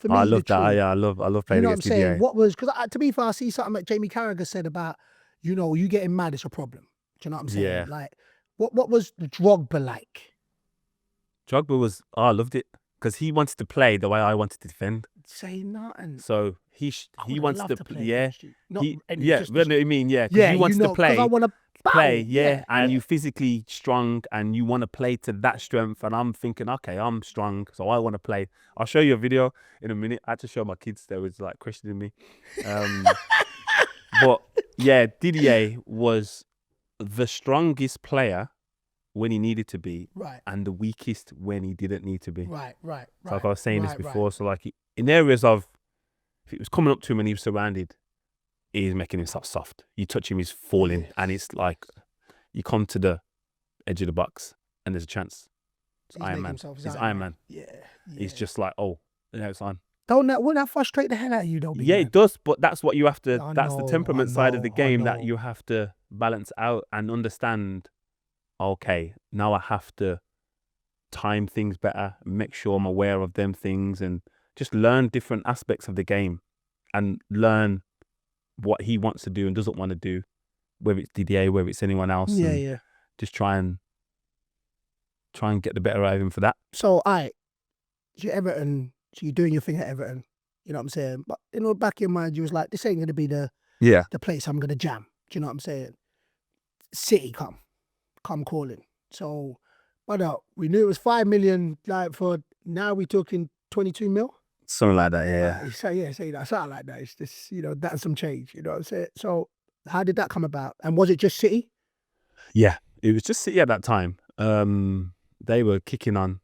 me.
I love
the
that.
truth.
Yeah, I love
You
playing
know what I'm
against
saying?
Didier.
What was, because to be fair, I see something that Jamie Carragher said about, you getting mad is a problem. Do you know what I'm saying?
Yeah.
Like, what was Drogba like?
Drogba I loved it because he wanted to play the way I wanted to defend.
Say nothing.
So he wants to
play
yeah.
against you. Not
You
any-
know
just-
what I mean? Yeah, because
yeah,
he wants to play.
Because I want to
play, yeah, and you physically strong and you want to play to that strength. And I'm thinking, okay, I'm strong, so I want to play. I'll show you a video in a minute. I had to show my kids, they was like questioning me. But yeah, Didier was the strongest player when he needed to be,
right,
and the weakest when he didn't need to be.
Right.
So like I was saying this before, so like in areas of, if it was coming up to him and he was surrounded, he's making himself soft. You touch him, he's falling, and it's like you come to the edge of the box and there's a chance. It's Iron Man. It's Iron Man.
Yeah.
He's just like, oh, it's on.
Wouldn't that frustrate the hell out of you, though?
Yeah, it does, but that's what you have to.
I
That's the
know,
temperament
I
side of the
know, I
game that
know.
you have to balance out and understand. Okay, now I have to time things better, make sure I'm aware of them things, and just learn different aspects of the game, and learn what he wants to do and doesn't want to do, whether it's Didier, whether it's anyone else.
Yeah.
Just try and get the better out of him for that.
So, you're Everton, so you're doing your thing at Everton. You know what I'm saying? But back in your mind, you was like, this ain't gonna be the place I'm gonna jam. Do you know what I'm saying? City come calling. So, but we knew it was 5 million. Like for now, we talking 22 mil.
Something like that, yeah.
Say that, something like that. It's just that's some change. You know what I'm saying? So, how did that come about? And was it just City?
Yeah, it was just City at that time. They were kicking on,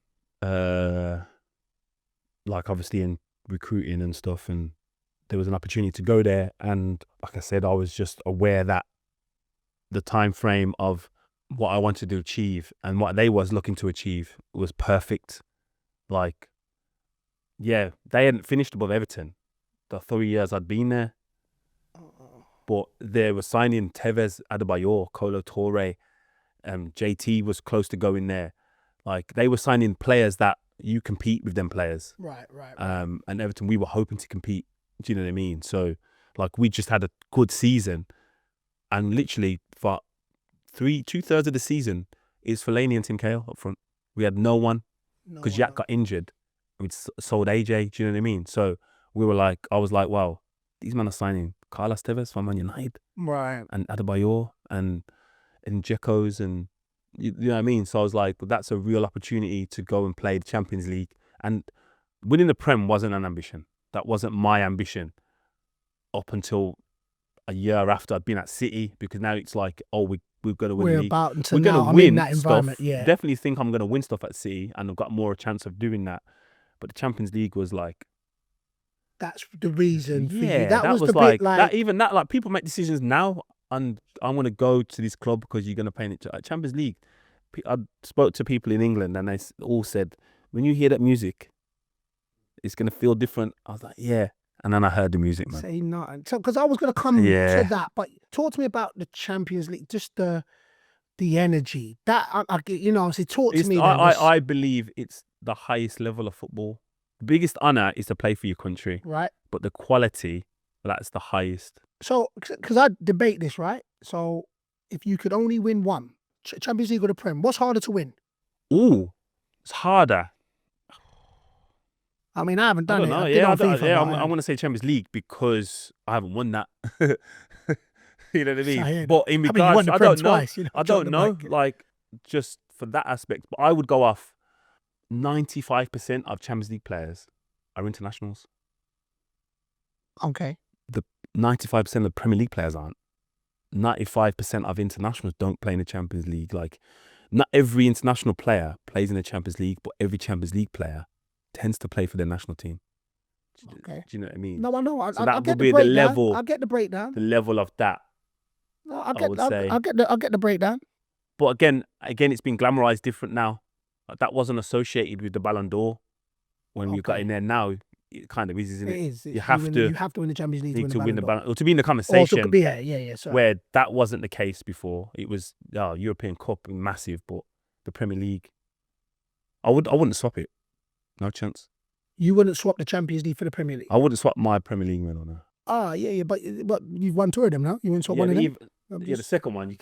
like obviously in recruiting and stuff, and there was an opportunity to go there. And like I said, I was just aware that the time frame of what I wanted to achieve and what they was looking to achieve was perfect. Like, yeah, they hadn't finished above Everton the 3 years I'd been there. But they were signing Tevez, Adebayo, Kolo Toure, JT was close to going there. Like, they were signing players that you compete with them players.
Right.
And Everton, we were hoping to compete. Do you know what I mean? So, like, we just had a good season. And literally, for 2/3 of the season, is Fellaini and Tim Cahill up front. We had no one because Jack got injured. We'd sold AJ. Do you know what I mean? So, I was like, wow, these men are signing Carlos Tevez from Man United.
Right.
And Adebayo and Dzeko's and you know what I mean? So I was like, well, that's a real opportunity to go and play the Champions League. And winning the Prem wasn't an ambition. That wasn't my ambition up until a year after I'd been at City, because now it's like, oh, we've got to win the league.
We're going to win that environment,
stuff.
Yeah.
Definitely think I'm going to win stuff at City and I've got more chance of doing that. But the Champions League was like,
that's the reason for you.
That was the like, bit like... Even that, like, people make decisions now and I'm going to go to this club because you're going to play in the Champions League. I spoke to people in England and they all said, when you hear that music, it's going to feel different. I was like, yeah. And then I heard the music, man.
Say nothing. So, because I was going to come to that, but talk to me about the Champions League, just the energy. That, obviously talk to me.
I believe it's the highest level of football. The biggest honour is to play for your country.
Right.
But the quality, that's the highest.
So, because I debate this, right? So, if you could only win one, Champions League or the Prem, what's harder to win?
Ooh, it's harder.
I mean, I haven't done it.
I want to say Champions League because I haven't won that. You know what I mean? But in regards, I don't know. Twice, I don't know. Like, just for that aspect, but I would go off 95% of Champions League players are internationals.
Okay.
The 95% of the Premier League players aren't. 95% of internationals don't play in the Champions League. Like, not every international player plays in the Champions League, but every Champions League player tends to play for their national team.
Okay.
Do you know what I mean?
No, I know.
So that would be the level.
I get the breakdown.
The level of that.
No, I get the breakdown.
But again, it's been glamorized different now. That wasn't associated with the Ballon d'Or when we got in there. Now it kind of is, isn't it?
It is.
You have to
win the Champions League
to win the Ballon d'Or. To be in the conversation.
Sorry.
Where that wasn't the case before. It was European Cup, massive, but the Premier League, I wouldn't swap it. No chance.
You wouldn't swap the Champions League for the Premier League?
I wouldn't swap my Premier League medal now.
But you've won two of them now. You wouldn't swap one of them?
The second one.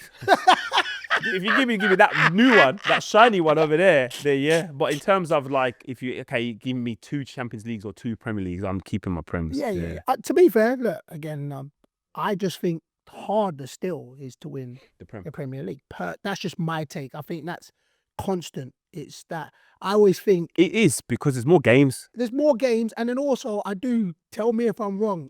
If you give me that new one, that shiny one over there, yeah. But in terms of like, if you give me 2 Champions Leagues or 2 Premier Leagues, I'm keeping my Prems.
Yeah. To be fair, look, again, I just think harder still is to win the Premier League. That's just my take. I think that's constant. It's that I always think
it is because there's more games.
There's more games, and then also I do. Tell me if I'm wrong,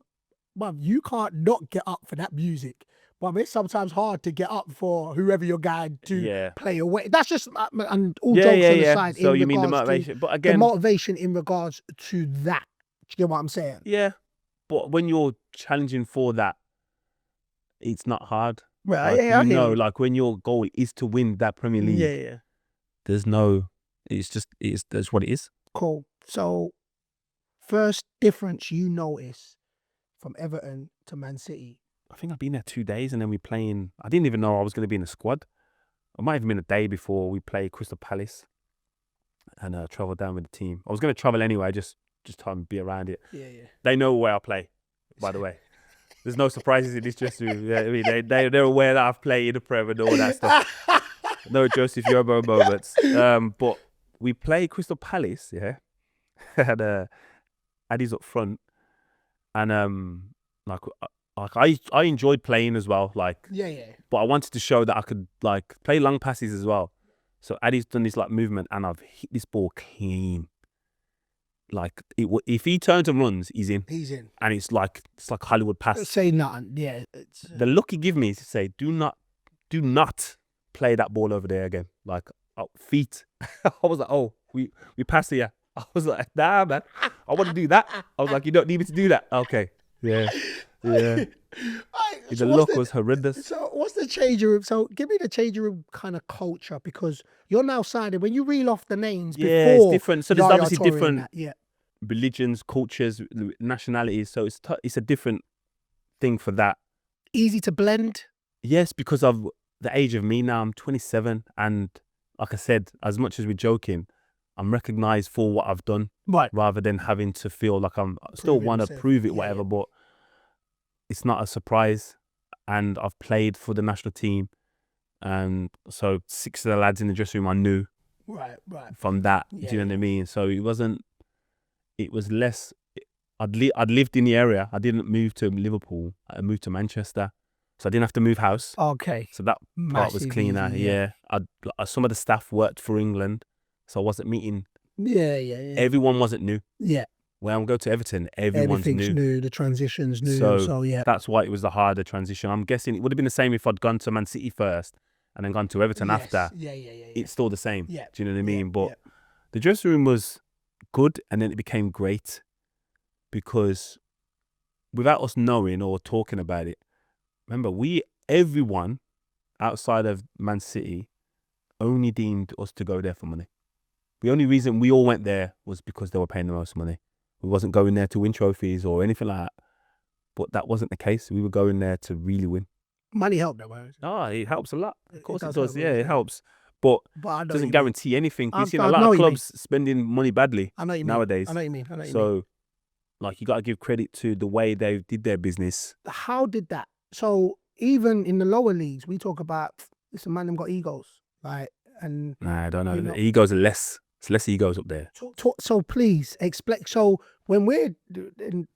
but you can't not get up for that music. But it's sometimes hard to get up for whoever you're going to play away. That's just, and all jokes on the side.
So you mean the motivation? But again,
the motivation in regards to that. Do you get what I'm saying?
Yeah, but when you're challenging for that, it's not hard.
Right?
Like, like when your goal is to win that Premier League.
Yeah.
There's no. That's what it is.
Cool. So, first difference you notice from Everton to Man City.
I think I've been there 2 days and then we playing. I didn't even know I was going to be in the squad. I might have been a day before we played Crystal Palace and travelled down with the team. I was going to travel anyway, just try and be around it.
Yeah.
They know where I play, by the way. There's no surprises in this dressing room. Yeah, I mean, they're aware that I've played in the Prem and all that stuff. No Joseph Yobo moments. But we play Crystal Palace, yeah, and Addy's up front, and I enjoyed playing as well, like,
Yeah.
but I wanted to show that I could like play long passes as well. So Addy's done this like movement, and I've hit this ball clean. Like if he turns and runs, he's in.
He's in.
And it's like Hollywood pass.
Say nothing. Yeah.
The look he give me is to say, do not play that ball over there again. Like feet. I was like, oh, we passed here. I was like, nah, man, I want to do that. I was like, you don't need me to do that. Okay. Yeah. The look was horrendous.
So what's the changing room? So give me the changing room kind of culture, because you're now signing, when you reel off the names before.
Yeah, it's different. So there's
Yaya
obviously
Toure
different
and that,
religions, cultures, nationalities. So it's a different thing for that.
Easy to blend.
Yes, because of the age of me now. I'm 27, and like I said, as much as we're joking, I'm recognised for what I've done,
Right.
rather than having to feel like I'm still want to prove it, whatever. But it's not a surprise, and I've played for the national team, and so 6 of the lads in the dressing room I knew.
Right.
From that, do you know what I mean? So it wasn't. It was less. I'd lived in the area. I didn't move to Liverpool. I moved to Manchester, so I didn't have to move house.
Okay.
So that part was cleaner. Yeah. Some of the staff worked for England, so I wasn't meeting.
Yeah.
Everyone wasn't new.
Yeah.
When I go to Everton, everyone's
Everything's
new.
new. The transition's new. So yeah.
That's why it was the harder transition. I'm guessing it would have been the same if I'd gone to Man City first and then gone to Everton after.
Yeah.
It's still the same.
Yeah.
Do you know what I mean? But the dressing room was good, and then it became great because without us knowing or talking about it, remember, everyone outside of Man City only deemed us to go there for money. The only reason we all went there was because they were paying the most money. We wasn't going there to win trophies or anything like that. But that wasn't the case. We were going there to really win.
Money helped, though.
Oh, it helps a lot. Of course it does.
Help,
Yeah, it helps. But it doesn't guarantee anything. We've seen a lot of clubs spending money badly nowadays.
I know what you mean.
So, like, you got to give credit to the way they did their business.
How did that? So, even in the lower leagues, we talk about, listen, man, them got egos. Right? And
nah, I don't know. The egos are less. It's less egos up there.
So please explain. So when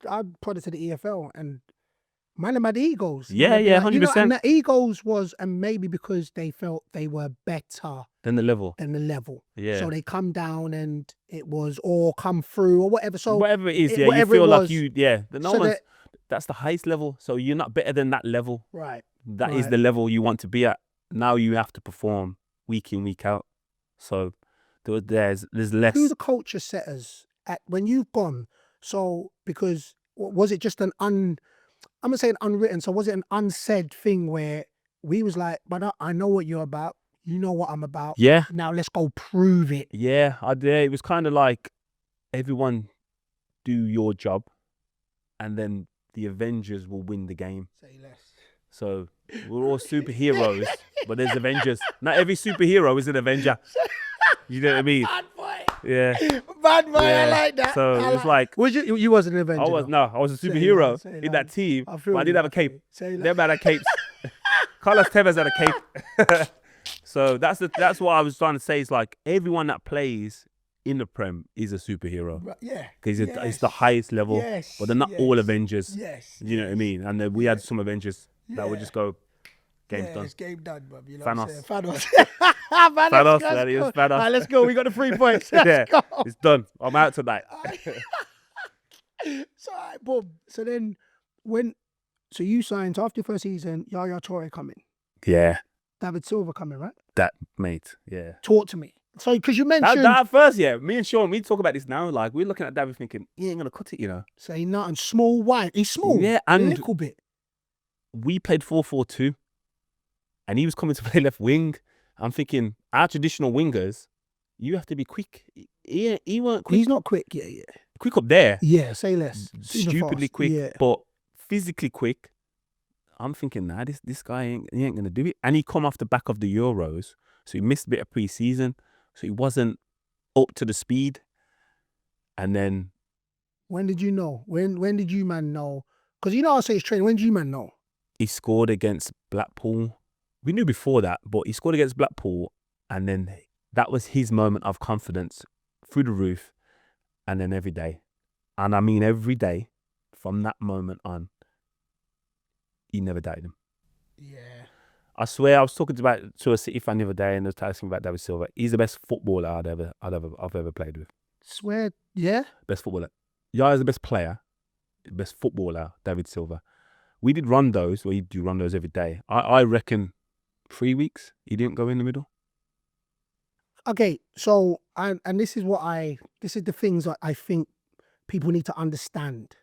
I prodded to the EFL, and man, them had egos.
Yeah, 100%.
And the egos was, and maybe because they felt they were better
than the level.
Yeah. So they come down, and it was, or come through, or whatever. So
whatever it is, you feel like that's the highest level. So you're not better than that level.
Right.
That is the level you want to be at. Now you have to perform week in, week out. So there's less.
Who are the culture setters when you've gone? So, because was it just I'm gonna say an unwritten, so was it an unsaid thing where we was like, but I know what you're about, you know what I'm about.
Yeah.
Now let's go prove it.
Yeah, it was kind of like everyone do your job, and then the Avengers will win the game.
Say less.
So we're all superheroes, but there's Avengers. Not every superhero is an Avenger. You know what I mean?
Bad boy.
Yeah.
Bad boy. Yeah. I like that.
So it was like,
was you wasn't an Avenger?
I was a superhero in that team, but I didn't have a cape. Them had capes. Carlos Tevez had a cape. So that's what I was trying to say. Is like everyone that plays in the Prem is a superhero.
Yeah.
Because it's the highest level, but they're not all Avengers.
Yes.
You know what I mean? And we had some Avengers that would just go, game's done.
It's game done, bro. You know
Thanos.
Thanos.
Thanos, that is Thanos.
All right, let's go. We got the 3 points.
Yeah, it's done. I'm out tonight.
So, all right, boom. So then, so you signed after your first season, Yaya Toure coming.
Yeah.
David Silva coming, right?
That, mate, yeah.
Talk to me. So, because you mentioned...
That at first, yeah. Me and Sean, we talk about this now. Like, we're looking at David thinking, he ain't going to cut it, you know.
Say nothing. Small white. He's small.
Yeah, and...
a little bit.
We played 4-4-2. And he was coming to play left wing. I'm thinking, our traditional wingers, you have to be quick. He weren't quick.
He's not quick, yeah.
Quick up there.
Yeah, say less.
Stupidly quick, but physically quick. I'm thinking, nah, this guy ain't going to do it. And he come off the back of the Euros, so he missed a bit of pre-season, so he wasn't up to the speed. And then...
When did you know? When did you, man, know, Because you know I say he's training. When do you man know?
He scored against Blackpool. We knew before that, but he scored against Blackpool, and then that was his moment of confidence through the roof, and then every day. And I mean every day, from that moment on, he never doubted him.
Yeah.
I swear, I was talking to a City fan the other day, and I was asking about David Silva. He's the best footballer I've ever played with.
Swear, yeah.
Best footballer. Yaya's the best player, the best footballer. David Silva. We did rondos. Well, you do rondos every day. I reckon 3 weeks he didn't go in the middle.
Okay, so and this is the things that I think people need to understand.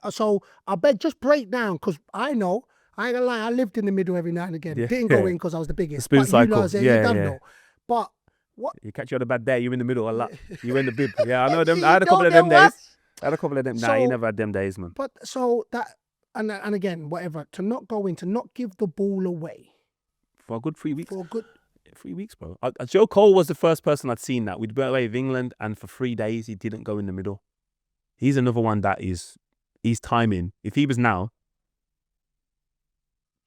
So I bet just break down, because I know, I ain't gonna lie, I lived in the middle every now and again.
Yeah.
Didn't go in because I was the biggest.
Spoon
But
cycle.
you know, you done know. But what?
You catch you on a bad day, you're in the middle a lot. You in the bib. Yeah, I know them.
You
I had a couple
know
of them
them
days. I had a couple of them. Nah, you
So-
never had them days, man.
But so that and again, whatever, to not go in, to not give the ball away
For a good 3 weeks.
for a good.
3 weeks, bro. Joe Cole was the first person I'd seen that. We'd been away with England, and for 3 days, he didn't go in the middle. He's another one that is, he's timing. If he was now,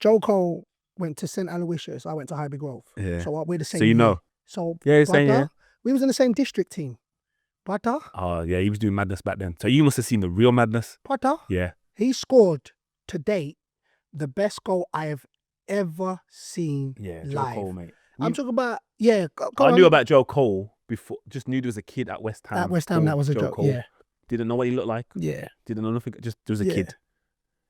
Joe Cole went to St. Aloysius. I went to Highbury Grove.
Yeah.
So we're the same.
So you know.
year. So
Yeah, you're saying,
brother, we was in the same district team. Brother,
oh yeah, he was doing madness back then. So you must have seen the real madness.
brother,
Yeah.
he scored to date the best goal I have ever seen
Yeah, Joe
live.
Cole, mate.
I'm talking about, yeah.
I knew about Joe Cole before, just knew there was a kid at West Ham.
At West Ham,
called
that was a
Joe
joke.
Cole.
Yeah,
Didn't know what he looked like.
yeah,
Didn't know nothing. Just there was a
Yeah.
kid.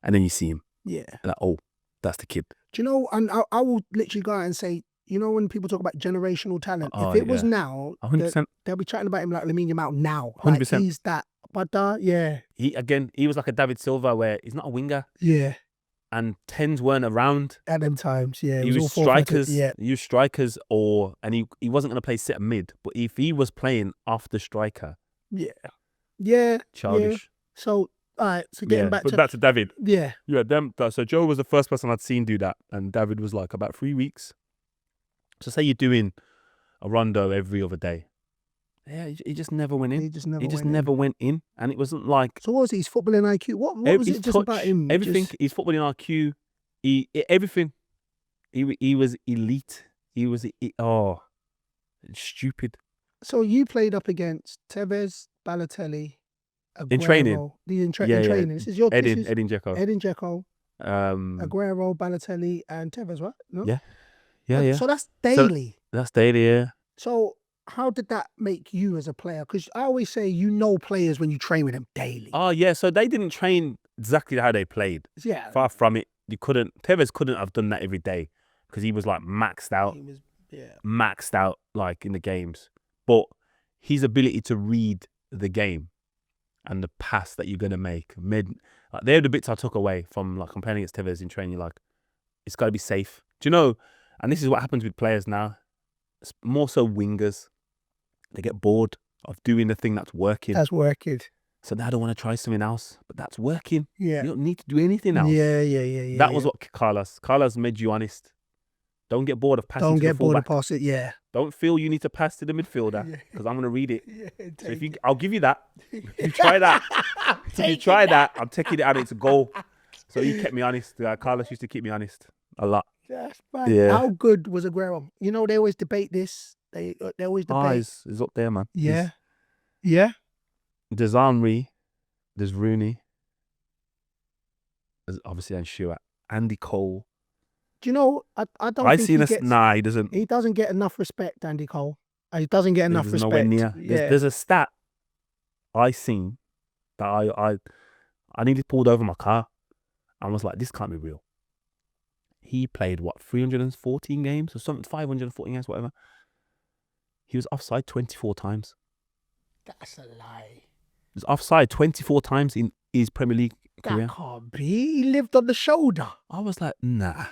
And then you see him.
yeah.
Like, oh, that's the kid.
Do you know, and I will literally go out and say, you know, when people talk about generational talent,
Oh,
if it was
yeah.
now,
100%.
they'll be chatting about him like Lamine Yamal now. Like,
100%.
he's that. But yeah,
He was like a David Silva where he's not a winger,
yeah.
and tens weren't around.
At them times, yeah.
He
all
was
forfeited.
strikers.
Yeah,
He was strikers, and he wasn't going to play centre mid. But if he was playing off the striker,
yeah, yeah.
childish.
So, all right. So getting back
but
to
back to David.
yeah,
Yeah, so Joe was the first person I'd seen do that, and David was like about 3 weeks. So say you're doing a rondo every other day. Yeah, he just never went in.
he just never.
He just
went in.
never went in, and it wasn't like
So what was it? His footballing IQ? What was
his
it just about
touch,
him?
everything.
Just-
His footballing IQ, everything. He was elite. He was stupid.
So you played up against Tevez, Balotelli, Aguero.
In training?
In
Yeah.
training. This is your
Edin Dzeko.
Edin Dzeko,
Um,
Aguero, Balotelli, and Tevez, right? No?
Yeah. yeah.
So that's daily.
That's daily. Yeah.
So how did that make you as a player? Because I always say you know players when you train with them daily.
Oh yeah. So they didn't train exactly how they played.
Yeah.
Far from it. Tevez couldn't have done that every day because he was like maxed out.
He was, yeah.
Maxed out like in the games. But his ability to read the game and the pass that you're gonna make, they're the bits I took away from like comparing against Tevez in training. Like, it's got to be safe. Do you know? And this is what happens with players now. It's more so wingers. They get bored of doing the thing that's working.
That's working.
So now they want to try something else, but that's working.
Yeah.
You don't need to do anything else.
Yeah.
That was what Carlos made you honest. Don't get bored of passing
Don't
to
get
the
bored of
fullback.
pass it. Yeah.
Don't feel you need to pass to the midfielder
Yeah.
because I'm going to read it.
Yeah.
So I'll give you that. If you try that, I'm taking it and it's a goal. So he kept me honest. Carlos used to keep me honest a lot.
That's fine.
Yeah.
How good was Aguero? You know, they always debate this. They always debate.
He's up there, man.
Yeah. Yeah.
There's Henry. There's Rooney. There's obviously Stewart. Andy Cole.
Do you know? I don't
I
think
see
he
this.
gets,
Nah, he doesn't.
he doesn't get enough respect, Andy Cole. He doesn't get enough
There's
respect.
nowhere near.
Yeah.
There's a stat I seen that I nearly pulled over my car and was like, this can't be real. He played 314 games or something, 514 games, whatever. He was offside 24 times.
That's a lie.
He was offside 24 times in his Premier League career.
That can't be. He lived on the shoulder.
I was like, nah.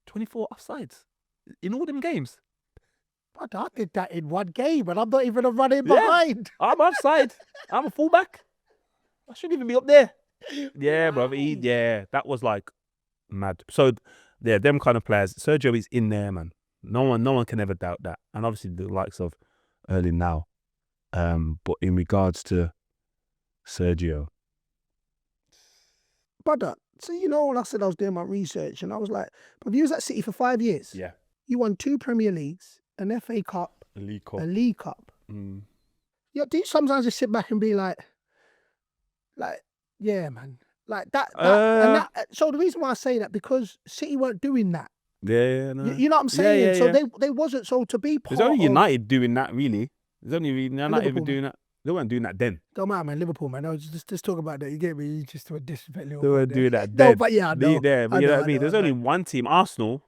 24 offsides in all them games.
But I did that in one game and I'm not even running
Yeah.
behind.
I'm offside. I'm a fullback. I shouldn't even be up there. Yeah, bro. That was like mad. So, yeah, them kind of players. Sergio is in there, man. No one can ever doubt that. And obviously the likes of Erling now. But in regards to Sergio,
brother, so I said I was doing my research and I was like, but you was at City for 5 years.
Yeah.
You won 2 Premier Leagues, an FA Cup,
A League Cup.
a League Cup.
Mm.
Yeah, do you sometimes just sit back and be like, yeah, man. Like that. So the reason why I say that, because City weren't doing that.
Yeah, no.
You know what I'm saying?
Yeah.
So they wasn't. So to be part
There's only
of
United doing that, really. There's only United
Liverpool,
doing that. They weren't doing that then.
Don't matter, man. Liverpool, man. I was just talk about that. You get me? You just to disrespect Liverpool.
They weren't doing that then.
No, but yeah, I know.
But you know what I mean? There's only one team, Arsenal.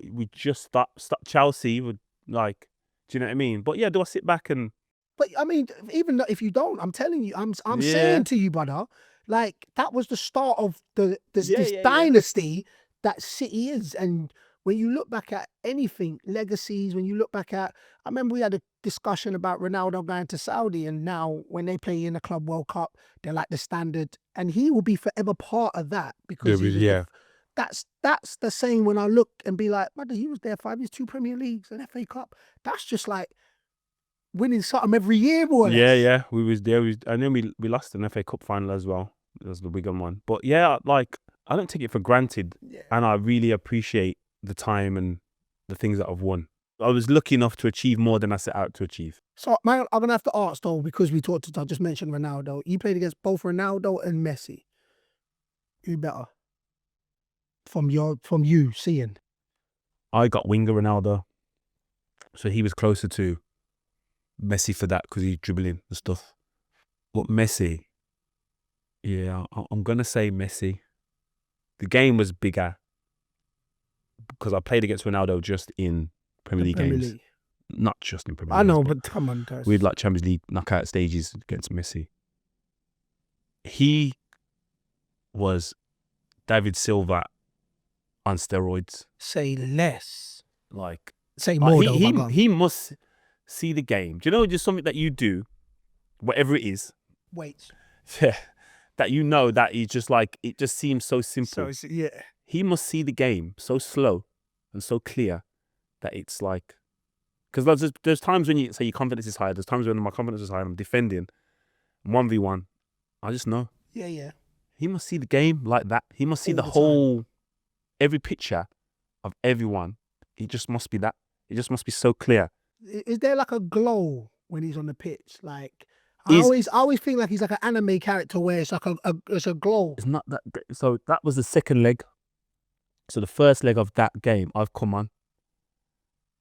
We just stopped Chelsea. Would like, do you know what I mean? But yeah, do I sit back and?
But I mean, even if you don't, I'm telling you, I'm saying to you, brother, like that was the start of this dynasty that City is. And when you look back at anything, legacies, when you look back at, I remember we had a discussion about Ronaldo going to Saudi, and now when they play in the Club World Cup, they're like the standard, and he will be forever part of that because that's the same. When I look and be like, brother, he was there 5 years, 2 Premier Leagues, an FA Cup. That's just like winning something every year, more or less.
Yeah. We was there. And then we lost an FA Cup final as well. That was the Wigan one. But yeah, like I don't take it for granted, and I really appreciate the time and the things that I've won. I was lucky enough to achieve more than I set out to achieve.
So, man, I'm gonna have to ask though, because I just mentioned Ronaldo. You played against both Ronaldo and Messi. Who better? From you seeing.
I got winger Ronaldo, so he was closer to Messi for that because he's dribbling and stuff. But Messi, yeah, I'm gonna say Messi. The game was bigger because I played against Ronaldo just in Premier League games. Not just in Premier League.
I know, but come on, guys.
We had like Champions League knockout stages against Messi. He was David Silva on steroids.
Say less.
Like,
say more.
He must see the game. Do you know just something that you do, whatever it is?
Wait.
That you know that he's just like, it just seems so simple.
So yeah.
He must see the game so slow and so clear that it's like, because there's times when you say your confidence is high. There's times when my confidence is high and I'm defending 1v1. I just know.
Yeah.
He must see the game like that. He must see the whole, every picture of everyone. It just must be that. It just must be so clear.
Is there like a glow when he's on the pitch? Like, I always think like he's like an anime character where it's like it's a glow.
It's not that. So that was the second leg. So the first leg of that game, I've come on.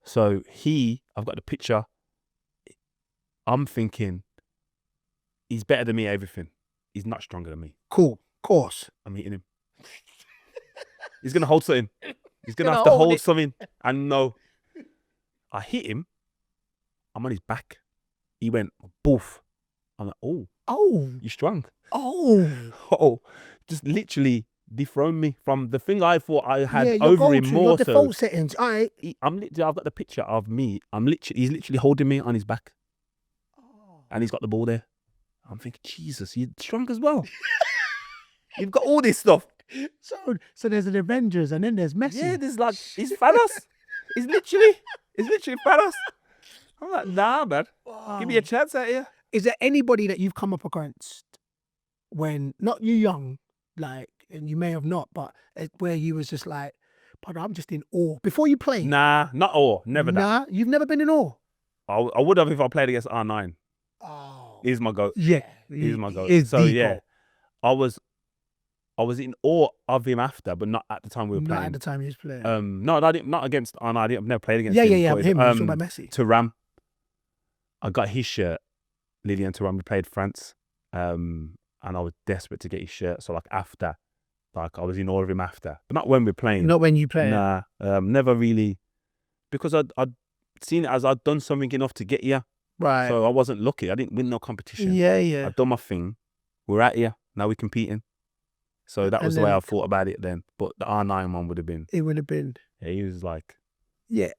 So I've got the picture. I'm thinking, he's better than me at everything. He's not stronger than me.
Cool, of course.
I'm hitting him. He's going to hold something. He's going to have to hold something. And no. I hit him. I'm on his back. He went, boof. I'm like, oh, you're strong. Oh, just literally dethroned me from the thing I thought I had over him more.
Your default settings. I've
got the picture of me. He's literally holding me on his back. And he's got the ball there. I'm thinking, Jesus, you're strong as well. You've got all this stuff.
So there's an Avengers and then there's Messi.
Yeah, there's like, he's Thanos. He's literally Thanos. I'm like, nah, man. Give me a chance out here.
Is there anybody that you've come up against when, not you young, like, and you may have not, but where you was just like, but I'm just in awe. Before you play?
Nah, not awe. Never that.
Nah, you've never been in awe?
I would have if I played against R9.
Oh.
He's my goat.
Yeah.
He's my goat. So yeah, I was in awe of him after, but not at the time we were playing.
Not at the time he was playing.
No, I didn't. Not against R9. I've never played against him.
Yeah. Him. Talking about Messi.
Thuram. I got his shirt. Lilian Thuram. We played France. And I was desperate to get his shirt. So like after, like I was in awe of him after, but not when we're playing.
Not when you play.
Nah. Never really, because I'd seen it as I'd done something enough to get here.
Right.
So I wasn't lucky. I didn't win no competition.
Yeah.
I'd done my thing. We're at here. Now we're competing. So that was the way I thought about it then. But the R9 one would have been.
It would have been.
Yeah, he was like.
Yeah.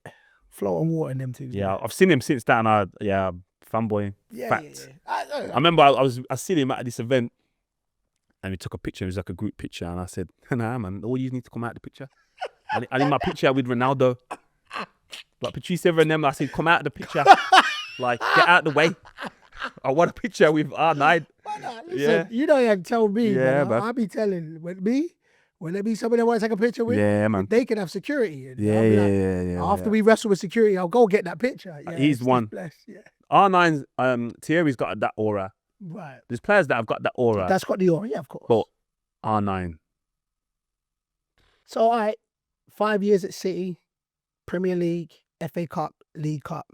Float on water and them two.
Yeah, I've seen him since that, and fanboy.
Yeah.
Fact.
Yeah.
I remember I seen him at this event, and we took a picture. It was like a group picture, and I said, "Nah, man, all you need to come out of the picture." I need my picture with Ronaldo. Like Patrice Evra and them, I said, "Come out of the picture, like get out of the way." I want a picture with R9.
Listen, you don't have to tell me,
Yeah,
man.
bruv.
I'll be telling when there be somebody that want to take a picture with,
Yeah, man.
they can have security. And
Yeah,
I'll be
yeah,
like,
yeah.
after we wrestle with security, I'll go get that picture. Yeah,
He's
it's
one.
blessed. Yeah,
R9's Thierry's got that aura.
right.
There's players that have got that aura,
That's got the aura, yeah, of course.
but R9.
So, all right, 5 years at City, Premier League, FA Cup, League Cup.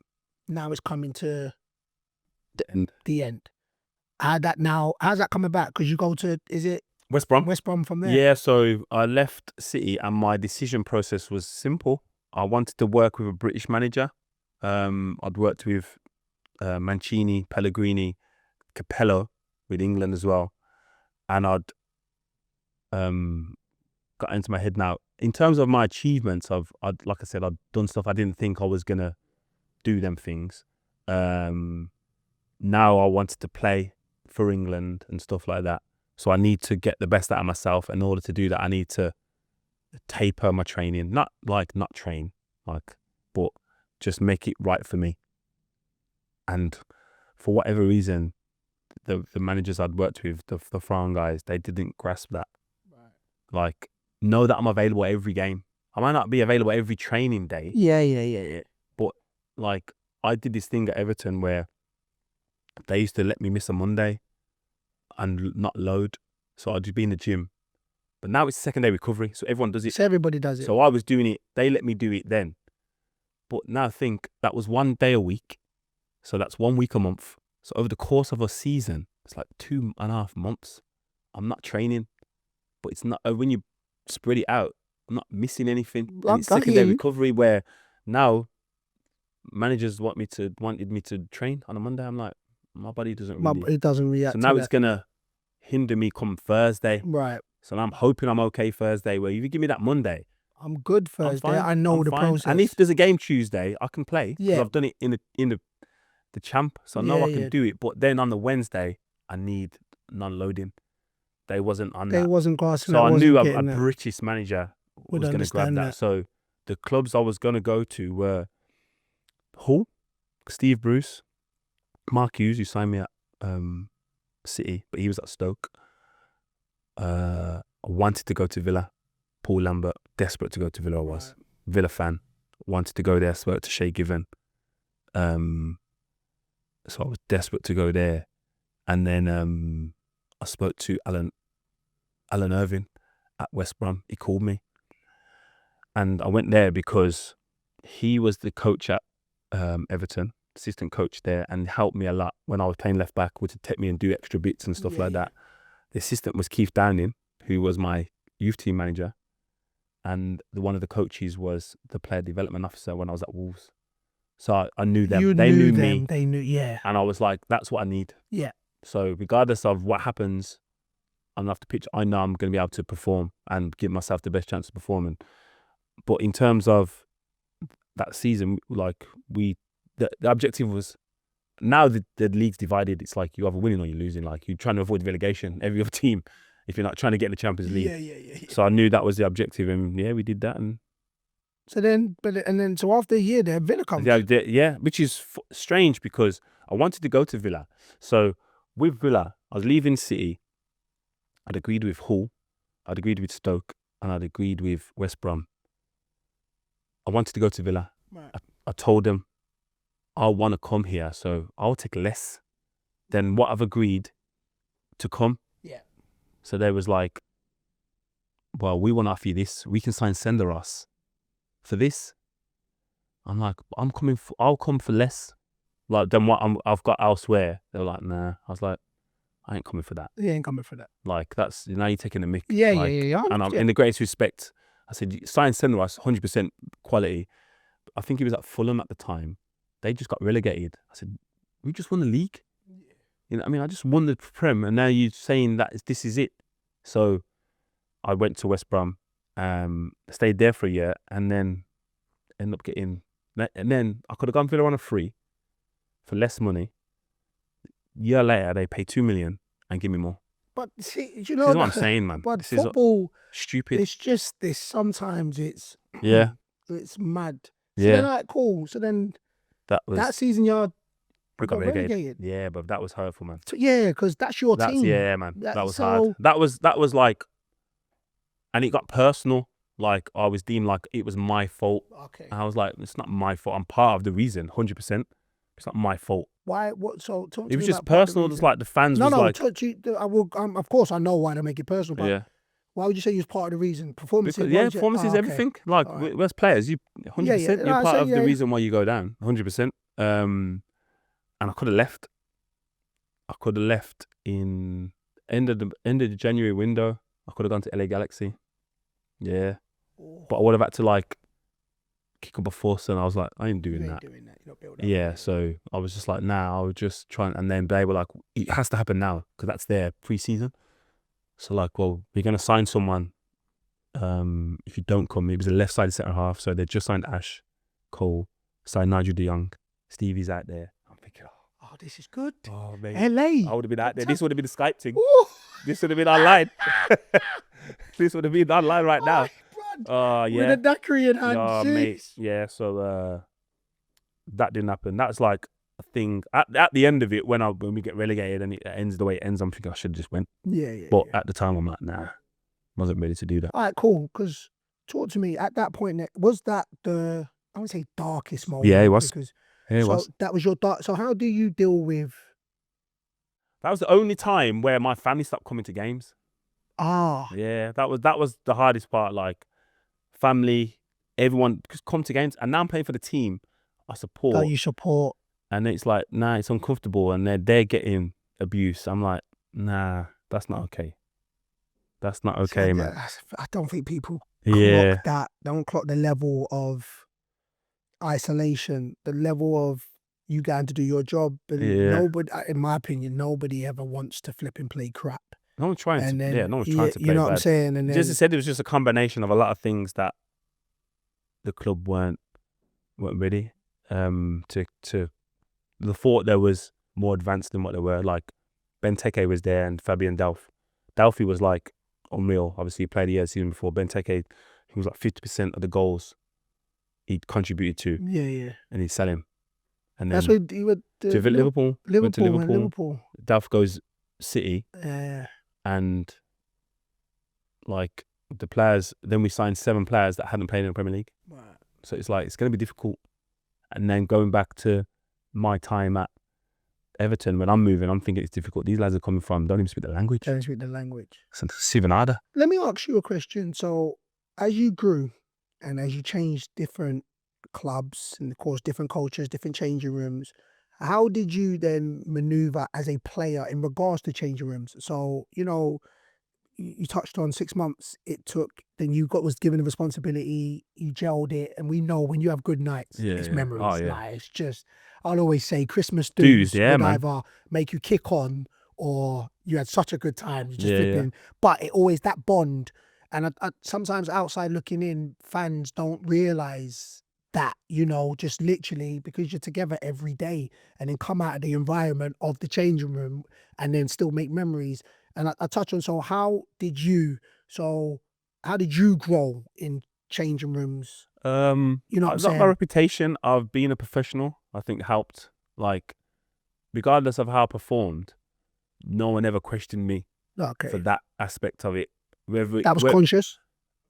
Now it's coming to the end. How's that coming back? Because you go to, is it
West Brom.
West Brom from there?
Yeah, so I left City and my decision process was simple. I wanted to work with a British manager. I'd worked with Mancini, Pellegrini, Capello with England as well. And I'd got into my head now. In terms of my achievements, like I said, I'd done stuff I didn't think I was going to do them things. Now I wanted to play for England and stuff like that. So I need to get the best out of myself. In order to do that, I need to taper my training. Not train, but just make it right for me. And for whatever reason, the managers I'd worked with, the foreign guys, they didn't grasp that.
Right.
Like, know that I'm available every game. I might not be available every training day.
Yeah.
But like, I did this thing at Everton where they used to let me miss a Monday and not load. So I'd just be in the gym. But now it's second day recovery, so everyone does it.
So everybody does it.
So I was doing it. They let me do it then. But now think that was 1 day a week. So that's 1 week a month. So over the course of a season, it's like 2.5 months. I'm not training. But it's not, when you spread it out, I'm not missing anything. And it's second day recovery where now managers wanted me to train on a Monday. I'm like, my body doesn't really.
It doesn't react.
So now it's going to hinder me come Thursday.
Right.
So I'm hoping I'm okay Thursday. Where if you give me that Monday,
I'm good Thursday. I know the process.
And if there's a game Tuesday, I can play.
Yeah.
I've done it in the champ, so I know I can do it. But then on the Wednesday, I need non-loading. They wasn't on that.
They wasn't grasping.
So I knew a British manager was going to grab that. So the clubs I was going to go to were Hull, Steve Bruce, Mark Hughes, who signed me at City, but he was at Stoke. I wanted to go to Villa. Paul Lambert, desperate to go to Villa. I was Villa fan, wanted to go there. Spoke to Shay Given, so I was desperate to go there. And then I spoke to Alan Irving at West Brom. He called me, and I went there because he was the coach at Everton, assistant coach there, and helped me a lot when I was playing left back, would take me and do extra bits and stuff like that. The assistant was Keith Downing, who was my youth team manager, and one of the coaches was the player development officer when I was at Wolves. So I knew them. They knew me.
They knew, yeah.
And I was like, that's what I need.
Yeah.
So regardless of what happens on off the pitch, I know I'm going to be able to perform and give myself the best chance of performing. But in terms of that season, like the objective was, now the league's divided. It's like you're either winning or you're losing. Like you're trying to avoid relegation. Every other team, if you're not trying to get in the Champions League.
Yeah.
So I knew that was the objective, and we did that. And
so after a year, there Villa comes.
Yeah, which is strange because I wanted to go to Villa. So with Villa, I was leaving City. I'd agreed with Hull, I'd agreed with Stoke, and I'd agreed with West Brom. I wanted to go to Villa.
Right.
I told them I want to come here, so I'll take less than what I've agreed to come.
Yeah.
So they was like, well, we want to offer you this. We can sign Senderos for this. I'm like, I'll come for less, like than what I've got elsewhere. They were like, nah. I was like, I ain't coming for that.
You ain't coming for that.
Like that's now you're taking a mick.
Yeah.
And I'm in the greatest respect. I said, sign Senderos, 100% quality. I think he was at Fulham at the time. They just got relegated. I said, we just won the league. You know, I mean, I just won the Prem, and now you're saying that this is it. So I went to West Brom, stayed there for a year, and then ended up getting. And then I could have gone Villa on a free for less money. Year later, they pay 2 million and give me more.
But see,
this is what I'm saying, man.
But
this
football,
is stupid.
It's just this. Sometimes it's
it's
mad. So
yeah.
then, like, cool. So then
that
season, you're
We got
got
relegated.
relegated.
Yeah, but that was hurtful, man.
So, yeah, because that's your team.
Yeah, man. That was
so-
hard. That was like, and it got personal. Like I was deemed like it was my fault.
Okay.
And I was like, it's not my fault. I'm part of the reason, 100%. It's not my fault.
Why? What? So talk to
It was
me
just
about part of the
personal. Just
reason.
like the fans
No,
was
no.
like,
I will. Of course, I know why they make it personal. But
yeah,
why would you say you was part of the reason? Performances.
because
why
yeah,
would you-
performance is
okay.
everything. Like
All right.
we're players, you 100%.
Yeah.
You're
I
part
say,
of the reason why you go down, 100%. And I could have left. I could have left in end of the January window. I could have gone to LA Galaxy. Yeah, but I would have had to like kick up a fuss, and I was like, I ain't doing that.
You're not built up.
Yeah, so I was just like, nah, I was just trying, and then they were like, it has to happen now because that's their pre-season. So like, well, we're gonna sign someone. If you don't come, it was a left-sided centre half, so they just signed Ash Cole, signed Nigel De Jong, Stevie's out there. I'm thinking,
Oh, this is good.
oh mate,
LA.
I would have been out there. This would have been the Skype thing.
Ooh.
This would have been online. This would have been online right now.
Brad.
Oh yeah.
With a daiquiri in hand.
Oh, mate. Yeah, so that didn't happen. That's like a thing. At the end of it, when we get relegated and it ends the way it ends, I'm thinking I should have just went.
Yeah.
But at the time, I'm like, nah, wasn't ready to do that.
All right, cool. Because talk to me. At that point, was that the, I would say, darkest moment?
Yeah, it was.
Because,
Yeah, it
so
was.
that was your dark. So how do you deal with?
That was the only time where my family stopped coming to games. Yeah, that was the hardest part. Like, family, everyone just come to games, and now I'm playing for the team I support.
That you support.
And it's like, nah, it's uncomfortable, and they're getting abuse. I'm like, nah, that's not okay. That's not okay, man.
I don't think people
Yeah.
clock that. Don't clock the level of isolation, the level of you going to do your job. And
Yeah.
nobody, in my opinion, nobody ever wants to flip and play crap.
No one's trying
And
to.
then,
Yeah, no one's trying to play
You know
bad.
what I'm saying? And then,
Just said it was just a combination of a lot of things that the club weren't ready to. The thought there was more advanced than what they were. Like Benteke was there and Fabian Delph. Delphi was like unreal. Obviously, he played a year season before. Benteke, he was like 50% of the goals he'd contributed to.
Yeah.
And he'd sell him. And then
That's what he went to
Liverpool. Went to
Liverpool.
Delph goes City.
Yeah.
And like the players, then we signed 7 players that hadn't played in the Premier League.
Right.
So it's like, it's going to be difficult. And then going back to my time at Everton, when I'm moving, I'm thinking it's difficult. These lads are coming from, don't even speak the language.
Don't speak the language.
Sivanada.
Let me ask you a question. So, as you grew and as you changed different clubs and, of course, different cultures, different changing rooms, how did you then maneuver as a player in regards to changing rooms? So, you touched on 6 months it took, then was given the responsibility, you gelled it, and we know when you have good nights, it's memories.
Oh, yeah.
Like, it's just, I'll always say Christmas
Dues,
dues
yeah,
would
man.
either make you kick on or you had such a good time, you just
Yeah,
flipping. But it always, that bond, and sometimes outside looking in, fans don't realise that, just literally because you're together every day and then come out of the environment of the changing room and then still make memories. And I touch on, so how did you grow in changing rooms? You know what I'm saying?
My reputation of being a professional, I think, helped. Like, regardless of how I performed, no one ever questioned me for that aspect of it.
That was conscious?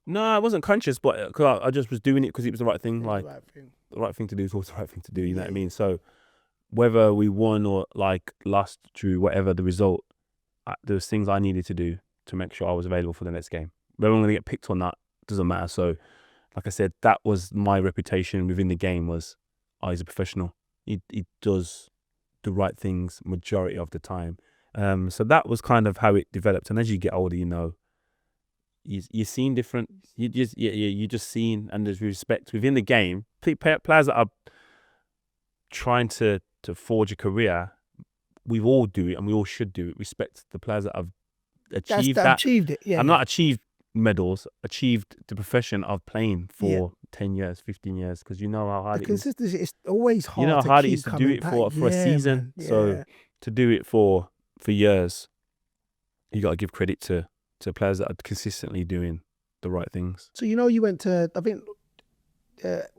No, I wasn't conscious, but cause I just was doing it because it was the right thing.
It was
Like,
the right thing.
the right thing to do is always the right thing to do. You know what I mean? So, whether we won or like lost, drew, whatever the result, there was things I needed to do to make sure I was available for the next game. Whether I'm going to get picked or not doesn't matter. So, like I said, that was my reputation within the game, was he's a professional. He does the right things majority of the time. So that was kind of how it developed. And as you get older, you're seeing different. You're just seeing, and there's respect within the game. Players that are trying to forge a career, we all do it, and we all should do it. Respect the players that have achieved that.
Achieved it, yeah.
I'm not achieved medals, achieved the profession of playing for 10 years, 15 years, because you know how hard it is.
Consistency, it's always hard.
You know how hard it is
to
to do it for a season.
Man.
So to do it for years, you got to give credit to players that are consistently doing the right things.
So you went to, I think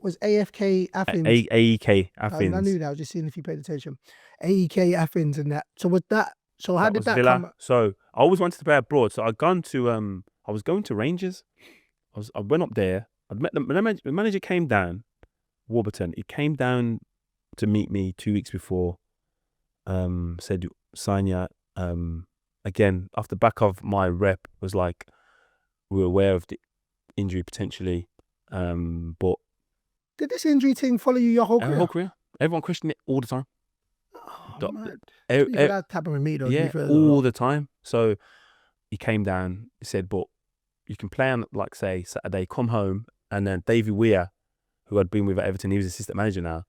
was AFK Athens.
AEK
I
Athens.
knew that. I was just seeing if you paid attention. AEK Athens and that. So was that? So how
That
did
was
that
Villa.
come?
So I always wanted to play abroad. So I'd gone to I was going to Rangers. I went up there. I'd met the manager came down, Warburton. He came down to meet me 2 weeks before. Said sign ya. Again, off the back of my rep, was like, we were aware of the injury potentially. But
Did this injury thing follow you your whole career?
whole career, everyone questioned it all the time.
Oh, man.
That
happened with me though.
Yeah, all the time. So he came down. He said, "But you can play on, like, say Saturday. Come home." And then Davy Weir, who had been with Everton, he was assistant manager now,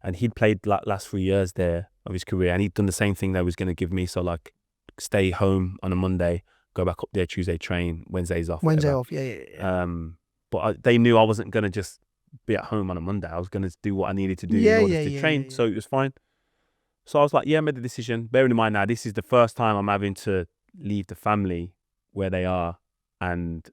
and he'd played like last 3 years there of his career, and he'd done the same thing that was going to give me. So like, stay home on a Monday, go back up there Tuesday, train, Wednesdays off.
Wednesday
whatever.
off, yeah.
But they knew I wasn't going to just be at home on a Monday. I was going to do what I needed to do in order to train. So it was fine. So I was like, yeah, I made the decision. Bearing in mind now, this is the first time I'm having to leave the family where they are and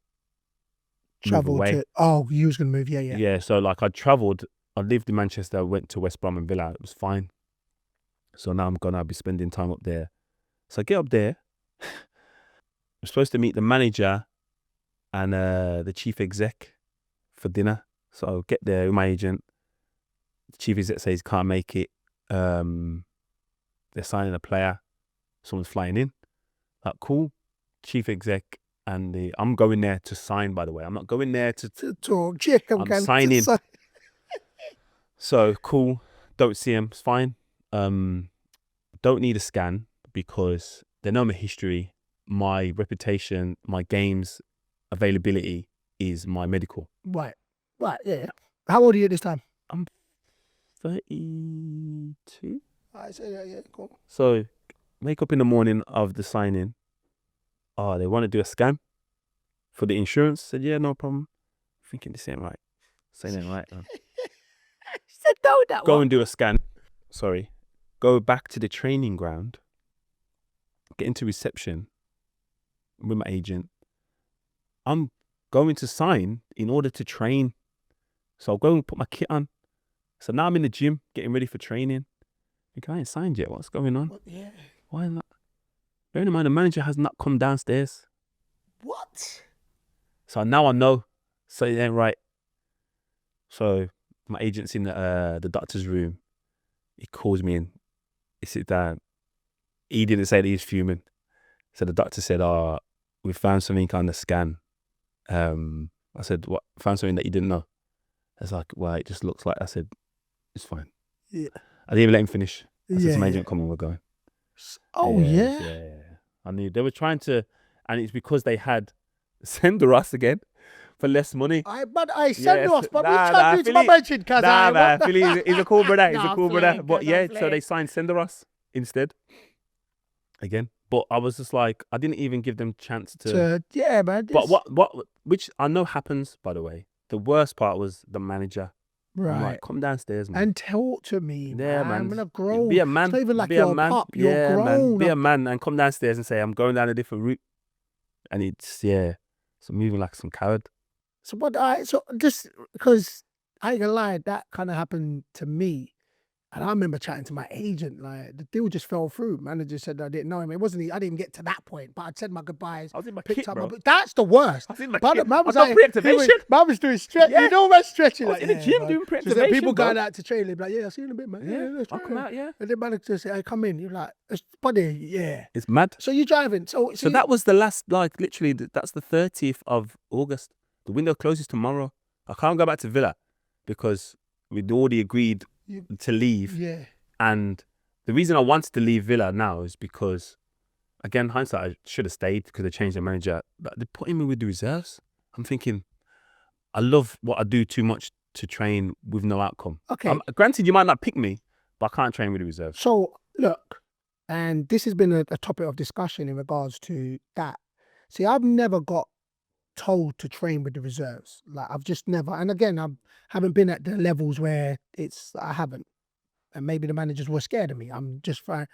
Travel
move away.
You was going to move, yeah.
Yeah, so like I travelled, I lived in Manchester, went to West Brom and Villa, it was fine. So now I'll be spending time up there. So I get up there, I'm supposed to meet the manager and the chief exec for dinner. So I get there with my agent. The chief exec says can't make it. They're signing a player. Someone's flying in. Like, cool. Chief exec and I'm going there to sign, by the way. I'm not going there to
talk.
I'm signing. So cool. Don't see him. It's fine. Don't need a scan because they know my history, my reputation, my games availability is my medical.
Right, yeah. How old are you at this time?
I'm 32.
I say that, yeah, cool.
So wake up in the morning of the signing. Oh, they want to do a scan for the insurance. Said, yeah, no problem. Thinking this ain't right. Saying ain't right.
Said no, that
Go
one.
and do a scan. Sorry. Go back to the training ground. Get into reception with my agent. I'm going to sign in order to train. So I'll go and put my kit on. So now I'm in the gym getting ready for training. I ain't signed yet. What's going on?
Yeah.
Why not? Bearing in mind, the manager has not come downstairs.
What?
So now I know. So it ain't right. So my agent's in the doctor's room. He calls me in. He sits down. He didn't say that he's fuming. So the doctor said, we found something on the scan. I said, what? Found something that you didn't know? I was like, well, it just looks like. I said, it's fine.
Yeah.
I didn't even let him finish. I said to my agent, come on, we're going.
Oh, yeah?
Yeah. I knew. They were trying to, and it's because they had Senderos again for less money.
Senderos, but we trying to do to my mention, cuz
Philly, he's a cool brother. He's a cool brother.
Flake,
But yeah,
Flake.
so they signed Senderos instead. Again. But I was just like, I didn't even give them chance to.
Yeah, man.
But which I know happens, by the way. The worst part was the manager.
Right.
I'm like, come downstairs, man.
And talk to me,
yeah, man.
I'm gonna grow.
Be a man.
It's not even like
be
you're
a man.
pup. You're
yeah,
grown.
Man. Be a man and come downstairs and say, I'm going down a different route. And it's, so moving like some coward.
So just because I ain't gonna lie, that kind of happened to me. And I remember chatting to my agent, like the deal just fell through. Manager said I didn't know him. I didn't even get to that point, but I'd said my goodbyes.
I was in my
picked
kit,
up
bro.
That's the worst.
I was in my
But
kit.
man was
I done pre-activation.
Man was doing stretch.
Yeah.
You know about stretching?
I was
like,
in the gym doing pre-activation,
people
bro.
going out to train, they'd be like, yeah, I'll see you in a bit, man.
Yeah,
let's
I'll
try
come
it.
out, yeah.
And then manager say, hey, come in. You're like, buddy, yeah.
It's mad.
So you're driving. So
that was the last, like, literally, that's the 30th of August. The window closes tomorrow. I can't go back to Villa because we'd already agreed to leave.
Yeah.
And the reason I wanted to leave Villa now is because, again, hindsight, I should have stayed because they changed the manager. But they're putting me with the reserves. I'm thinking, I love what I do too much to train with no outcome.
Okay.
Granted, you might not pick me, but I can't train with the reserves.
So, look, and this has been a topic of discussion in regards to that. See, I've never got told to train with the reserves. Like, I've just never. And again, I haven't been at the levels where I haven't. And maybe the managers were scared of me. I'm just fine.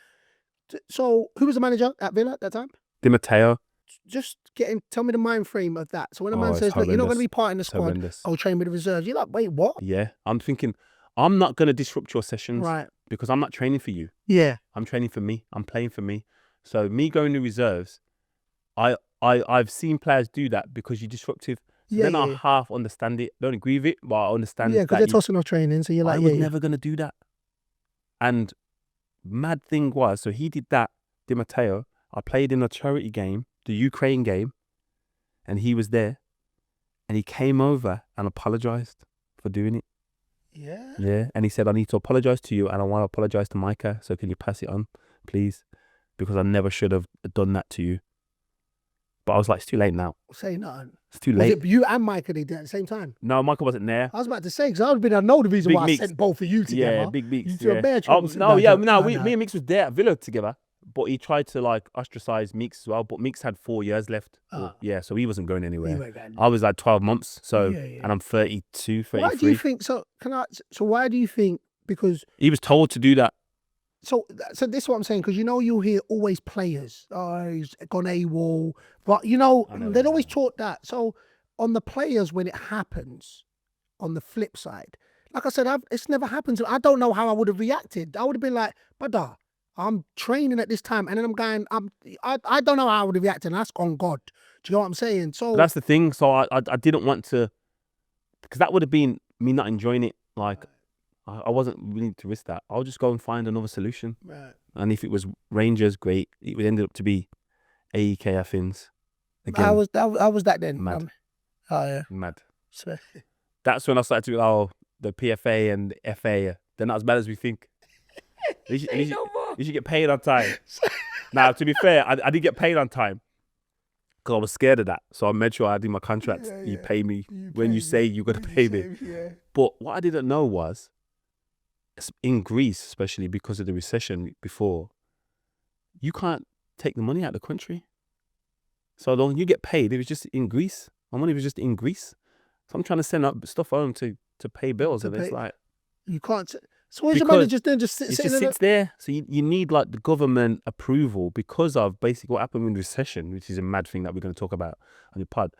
So, who was the manager at Villa at that time?
Di Matteo.
just tell me the mind frame of that. So when a
Oh,
man
it's
says, look, you're not going to
horrendous.
be part in the
It's
squad,
horrendous.
I'll train with the reserves. You're like, wait, what?
Yeah, I'm thinking, I'm not going to disrupt your sessions
Right.
because I'm not training for you.
Yeah.
I'm training for me. I'm playing for me. So me going to reserves, I've seen players do that because you're disruptive. So then I half understand it. Don't agree with it, but I understand.
Yeah, because they're tossing off training. So you're like,
I was never going to do that. And mad thing was, so he did that, Di Matteo. I played in a charity game, the Ukraine game, and he was there. And he came over and apologized for doing it.
Yeah.
Yeah. And he said, I need to apologize to you and I want to apologize to Micah. So can you pass it on, please? Because I never should have done that to you. But I was like, it's too late now.
Say nothing.
It's too
Was
late.
it you and Micah did that at the same time?
No, Michael wasn't there.
I was about to say, because I would have been, I know the reason
Big
why
Meeks.
I sent both of you together.
Yeah, Big Meeks.
You two are bare
Oh,
trouble.
no, me and Meeks was there at Villa together. But he tried to like ostracize Meeks as well. But Meeks had 4 years left. Yeah, so he wasn't going anywhere. I was like 12 months. So, and I'm 32, 33.
Why do you think, so why do you think, because
he was told to do that.
So this is what I'm saying, because you'll hear always players, he's gone AWOL, but they'd always taught that. So on the players, when it happens, on the flip side, like I said, it's never happened. I don't know how I would have reacted. I would have been like, brother, I'm training at this time, and then I'm going, I don't know how I would have reacted, and that's on God. Do you know what I'm saying? So
but that's the thing. So I didn't want to, because that would have been me not enjoying it. Like, I wasn't willing to risk that. I'll just go and find another solution.
Right.
And if it was Rangers, great. It would end up to be AEK Athens. Again,
How was that then?
Mad.
Oh yeah.
Mad.
So,
That's when I started to go, the PFA and the FA, they're not as bad as we think. You should get paid on time. Now, to be fair, I did get paid on time because I was scared of that. So I made sure I did my contracts. You pay me when you say you're going to pay me. But what I didn't know was, in Greece, especially because of the recession before, you can't take the money out of the country. So when you get paid, it was just in Greece. My money was just in Greece. So I'm trying to send up stuff home to pay bills. And it's like,
you can't. So where's the money just sit?
It just sits there. So you need like the government approval because of basically what happened with the recession, which is a mad thing that we're going to talk about on the pod.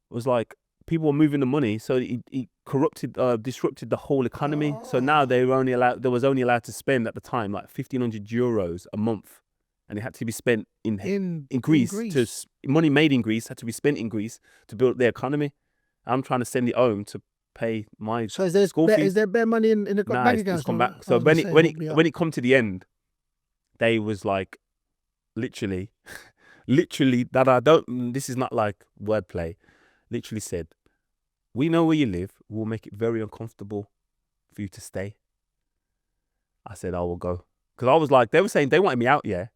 It was like people were moving the money, so it disrupted the whole economy. So now they was only allowed to spend at the time like €1,500 a month, and it had to be spent in Greece. Money made in Greece had to be spent in Greece to build their economy. I'm trying to send it home to pay my school fees.
Is there bare money in the bank account?
It's come back. So when it come to the end, they was like, literally that I don't. This is not like wordplay. Literally said, we know where you live. We'll make it very uncomfortable for you to stay. I said, I will go. Because I was like, they were saying they wanted me out, yeah.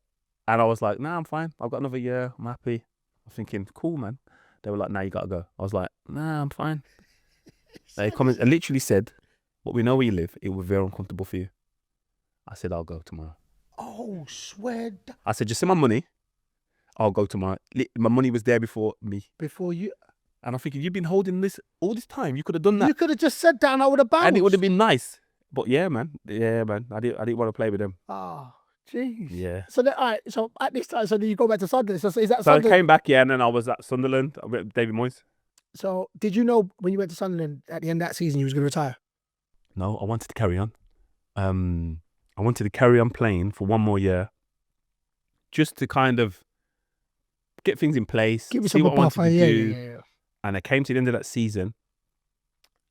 And I was like, nah, I'm fine. I've got another year. I'm happy. I'm thinking, cool, man. They were like, nah, you got to go. I was like, nah, I'm fine. They literally said, but we know where you live. It will be very uncomfortable for you. I said, I'll go tomorrow.
Oh, swear.
I said, just send my money. I'll go tomorrow. My money was there before me.
Before you.
And I'm thinking, you've been holding this all this time. You could have done that.
You could have just said that and I would have bounced.
And it would have been nice. But yeah, man. I didn't want to play with them.
Oh, jeez.
Yeah.
So all right. So at this time, so then you go back to Sunderland. So is that
So
Sunderland?
I came back, yeah, and then I was at Sunderland with David Moyes.
So did you know when you went to Sunderland at the end of that season you was going to retire?
No, I wanted to carry on. I wanted to carry on playing for one more year, just to kind of get things in place,
Give
see
yourself
what
a
I wanted
buffer.
to do.
Yeah.
And I came to the end of that season,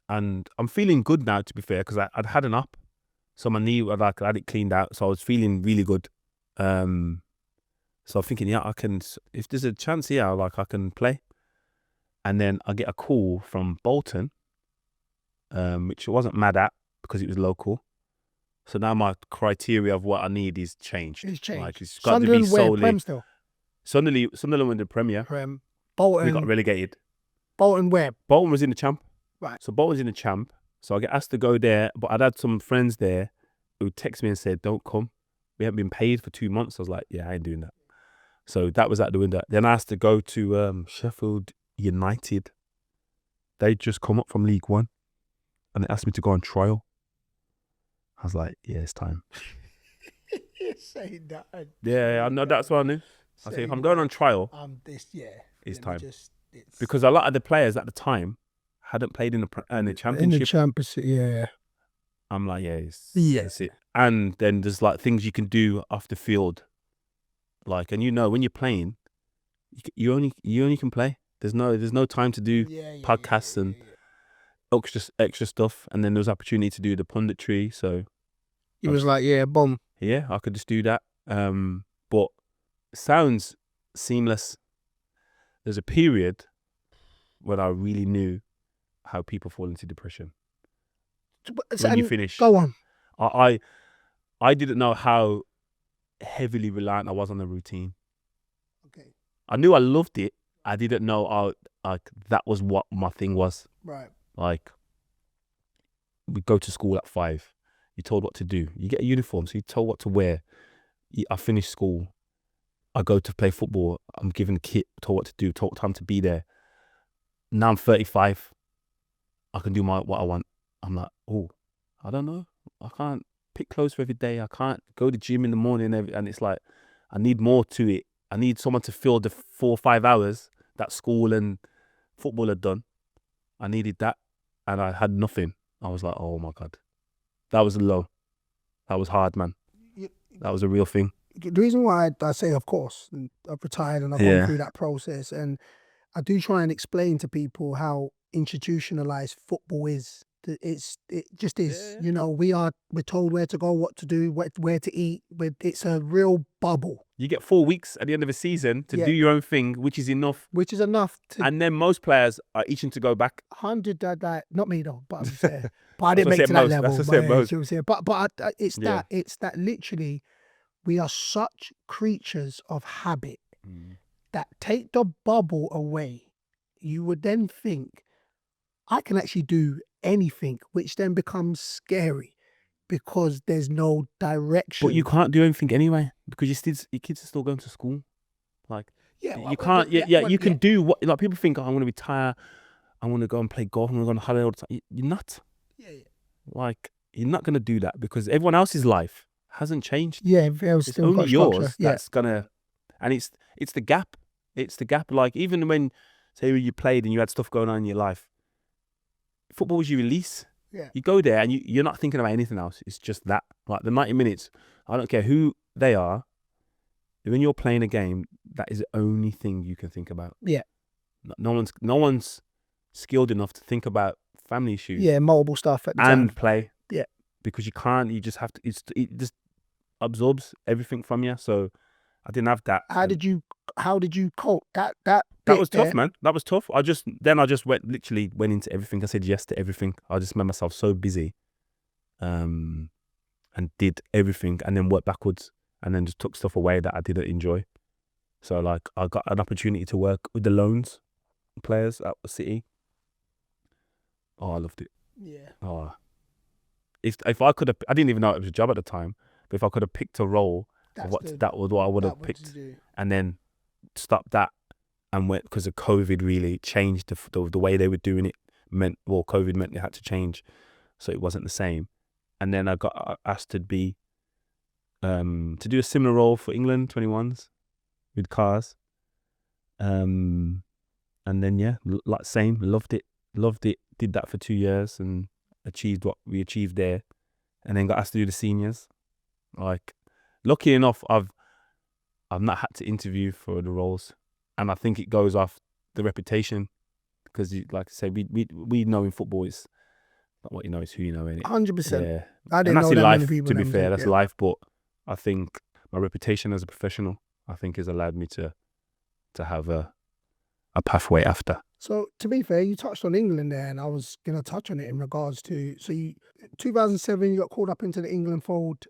and I'm feeling good now, to be fair, because I'd had an op, so my knee, I had it cleaned out, so I was feeling really good. So I'm thinking, yeah, I can. If there's a chance here, I can play. And then I get a call from Bolton, which I wasn't mad at because it was local. So now my criteria of what I need is changed.
It's changed.
Like it's got to be solely.
Prem still?
Sunderland won the Premier.
Prem. Bolton.
We got relegated.
Bolton where?
Bolton was in the champ.
Right.
So Bolton's in the champ. So I get asked to go there, but I'd had some friends there who text me and said, "Don't come. We haven't been paid for 2 months." I was like, "Yeah, I ain't doing that." So that was out the window. Then I asked to go to Sheffield United. They'd just come up from League One, and they asked me to go on trial. I was like, "Yeah, it's time."
You're saying that.
Yeah, I know. That's what I knew. I say if I'm going on trial, it's time. Because a lot of the players at the time hadn't played in the championship.
In the championship, yeah.
I'm like, that's it. And then there's like things you can do off the field, like, and when you're playing, you only can play. There's no time to do podcasts and extra stuff. And then there's opportunity to do the punditry. So
he was like, boom.
Yeah, I could just do that. But it sounds seamless. There's a period when I really knew how people fall into depression. When you finish,
go on.
I didn't know how heavily reliant I was on the routine.
Okay.
I knew I loved it. I didn't know that was what my thing was.
Right.
Like, we go to school at 5. You're told what to do. You get a uniform, so you're told what to wear. I finish school. I go to play football. I'm given a kit, told what to do, told what time to be there. Now I'm 35. I can do what I want. I'm like, oh, I don't know. I can't pick clothes for every day. I can't go to the gym in the morning. And it's like, I need more to it. I need someone to fill the 4 or 5 hours that school and football had done. I needed that. And I had nothing. I was like, oh my God. That was low. That was hard, man. That was a real thing.
The reason why I say, of course, I've retired and I've gone through that process, and I do try and explain to people how institutionalized football is. It just is. We're told where to go, what to do, where to eat. But it's a real bubble.
You get 4 weeks at the end of a season to do your own thing, which is enough. And then most players are itching to go back.
100, not me though, but I'm saying, but I didn't make it to that level. But it's that literally, we are such creatures of habit that take the bubble away. You would then think, I can actually do anything, which then becomes scary because there's no direction.
But you can't do anything anyway because your kids are still going to school. Like, you can't. You can do what. Like, people think, I want to retire. I want to go and play golf. I'm going to go on holiday all the time. You're not. Like, you're not going to do that because everyone else's life hasn't changed.
It's
only yours that's gonna, and it's the gap. It's the gap. Like, even when, say, you played and you had stuff going on in your life, football was your release. You go there and you're not thinking about anything else. It's just that. Like, the 90 minutes, I don't care who they are. When you're playing a game, that is the only thing you can think about. No one's skilled enough to think about family issues.
Multiple stuff at the time.
And play. Because you can't. You just have to. It just absorbs everything from you. So I didn't have that.
How did you cope? That
was tough, man. That was tough. I just went into everything. I said yes to everything. I just made myself so busy, and did everything, and then worked backwards, and then just took stuff away that I didn't enjoy. So, like, I got an opportunity to work with the loans players at City. Oh, I loved it. Oh, if I could have, I didn't even know it was a job at the time. But if I could have picked a role, that was what I would have picked, and then stopped that and went, because of COVID really changed the way they were doing it. COVID meant they had to change, so it wasn't the same. And then I got asked to be to do a similar role for England 21s with cars, and then same, loved it, did that for 2 years and achieved what we achieved there, and then got asked to do the seniors. Like, lucky enough, I've not had to interview for the roles, and I think it goes off the reputation, because like I say, we know in football, it's not what you know, it's who you know, innit?
100%. I
and
didn't
that's
know
in
that
life,
many people.
to be fair, that's life. But I think my reputation as a professional, I think, has allowed me to have a pathway after.
So, to be fair, you touched on England there, and I was going to touch on it in regards to, 2007, you got called up into the England fold.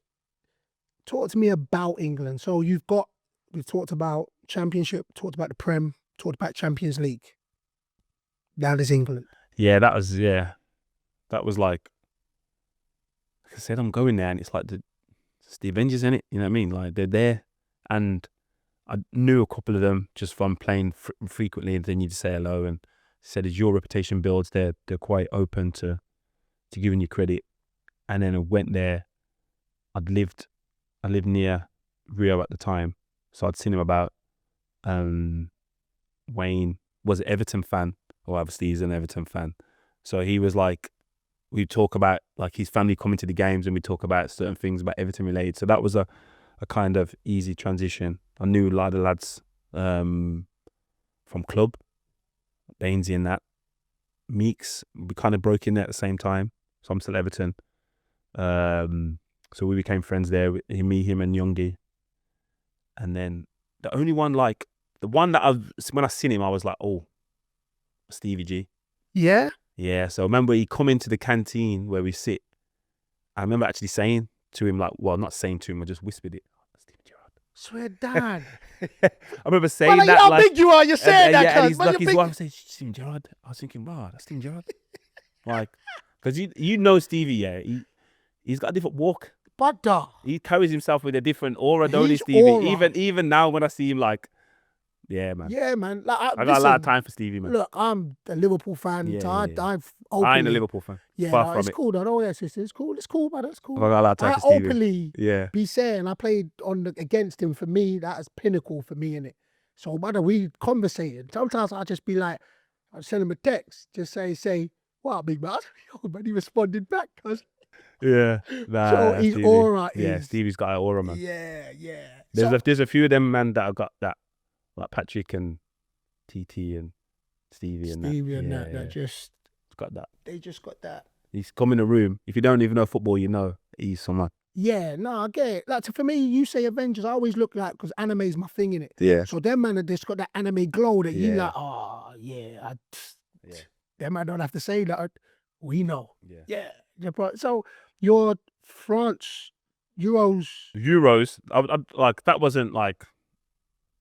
Talk to me about England. So we've talked about Championship, talked about the Prem, talked about Champions League. Now there's England.
That was like I said, I'm going there, and it's like it's the Avengers, in it. You know what I mean? Like, they're there, and I knew a couple of them just from playing frequently, and then you just say hello, and said, as your reputation builds, they're quite open to giving you credit. And then I went there. I lived near Rio at the time, so I'd seen him about. Wayne was an Everton fan, or obviously he's an Everton fan. So he was like, we talk about like his family coming to the games, and we talk about certain things about Everton related. So that was a kind of easy transition. I knew a lot of the lads from club, Bainesy and that. Meeks, we kind of broke in there at the same time. So I'm still Everton. So we became friends there, me, him and Youngie. And then the only one, like, the one that when I seen him, I was like, oh, Stevie G.
Yeah?
Yeah, so I remember he come into the canteen where we sit. I remember actually saying to him, like, well, not saying to him, I just whispered it. Steve Gerrard.
Swear down.
I remember saying
Well,
that.
how
like,
big you are, you're saying that,
yeah, and
cuz.
he's
Man,
like,
you're
his
big.
wife saying, Steve Gerrard. I was thinking, wow, that's Steve Gerrard. Like, because you know Stevie, yeah, he's got a different walk.
But
He carries himself with a different aura, don't he,
He's
Stevie?
aura.
Even now when I see him, like, yeah, man.
yeah, man. Like,
I got a lot of time for Stevie, man.
Look, I'm a Liverpool fan.
Yeah,
so
yeah, yeah.
I've openly,
I ain't a Liverpool fan.
Yeah,
Far
no,
from
it's
it.
cool though. Oh yeah, sister, it's cool. It's cool, man. It's cool.
I got a lot of time
I
for Stevie.
openly
Yeah.
be saying I played against him. For me, that is pinnacle for me, innit? So, brother, we conversating. Sometimes I just be like, I send him a text, just say, "What, big man?" Oh, man, he responded back, cuz.
Yeah. Nah,
So his
Stevie.
aura
Yeah,
is.
Stevie's got an aura, man.
Yeah.
There's a few of them, man, that have got that, like Patrick and TT and Stevie and that.
that just
got that.
they just got that.
He's come in the room. If you don't even know football, you know he's someone.
Yeah, no, I get it. Like, so for me, you say Avengers, I always look like, because anime is my thing, innit?
Yeah.
So them man have just got that anime glow that you
Yeah.
like, oh, yeah.
Yeah.
Them man don't have to say that. We know.
Yeah.
Yeah. So your France Euros.
I like that wasn't like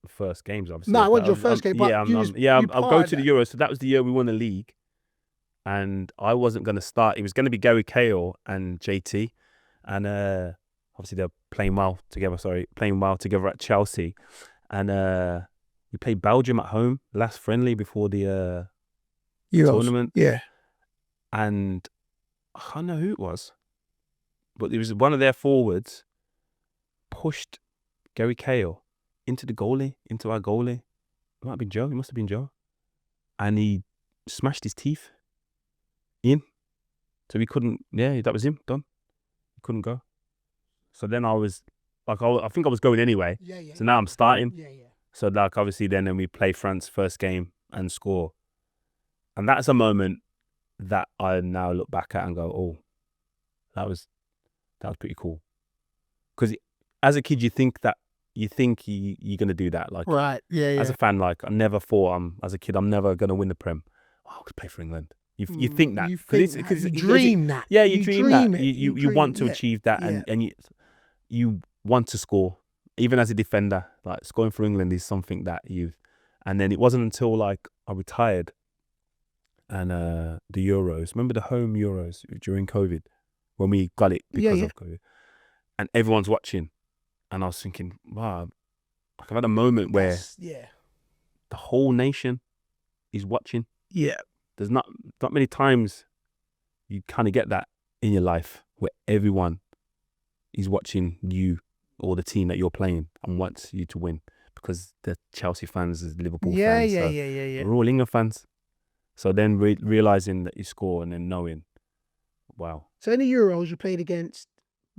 the first games, obviously.
No, it wasn't your first game, but
I'll
you
go to
parted
the Euros. So that was the year we won the league, and I wasn't going to start. It was going to be Gary Cahill and JT, and obviously they're playing well together at Chelsea, and we played Belgium at home, last friendly before the
Euros.
tournament.
Yeah.
And I don't know who it was, but it was one of their forwards pushed Gary Cahill into our goalie. It might have been Joe. It must have been Joe. And he smashed his teeth in. So we couldn't, that was him, done. He couldn't go. So then I was, like, I think I was going anyway.
Yeah.
So now I'm starting.
Yeah.
So, like, obviously then we play France first game and score. And that's a moment that I now look back at and go, oh, that was pretty cool. Because as a kid, you think you're going to do that. Like,
Right. Yeah.
as a fan, like, I never thought as a kid, I'm never going to win the Prem. Oh, I'll play for England. You think that.
You dream that.
Yeah, you dream that.
It.
You want to achieve that, and you want to score. Even as a defender, like, scoring for England is something that and then it wasn't until, like, I retired and the Euros, remember the home Euros during COVID when we got it because of COVID, and everyone's watching, and I was thinking, wow, like, I've had a moment where the whole nation is watching.
Yeah.
There's not many times you kind of get that in your life where everyone is watching you or the team that you're playing and wants you to win, because the Chelsea fans, the Liverpool fans,
Yeah.
we're all England fans. So then realizing that you score and then knowing, wow.
So in the Euros, you played against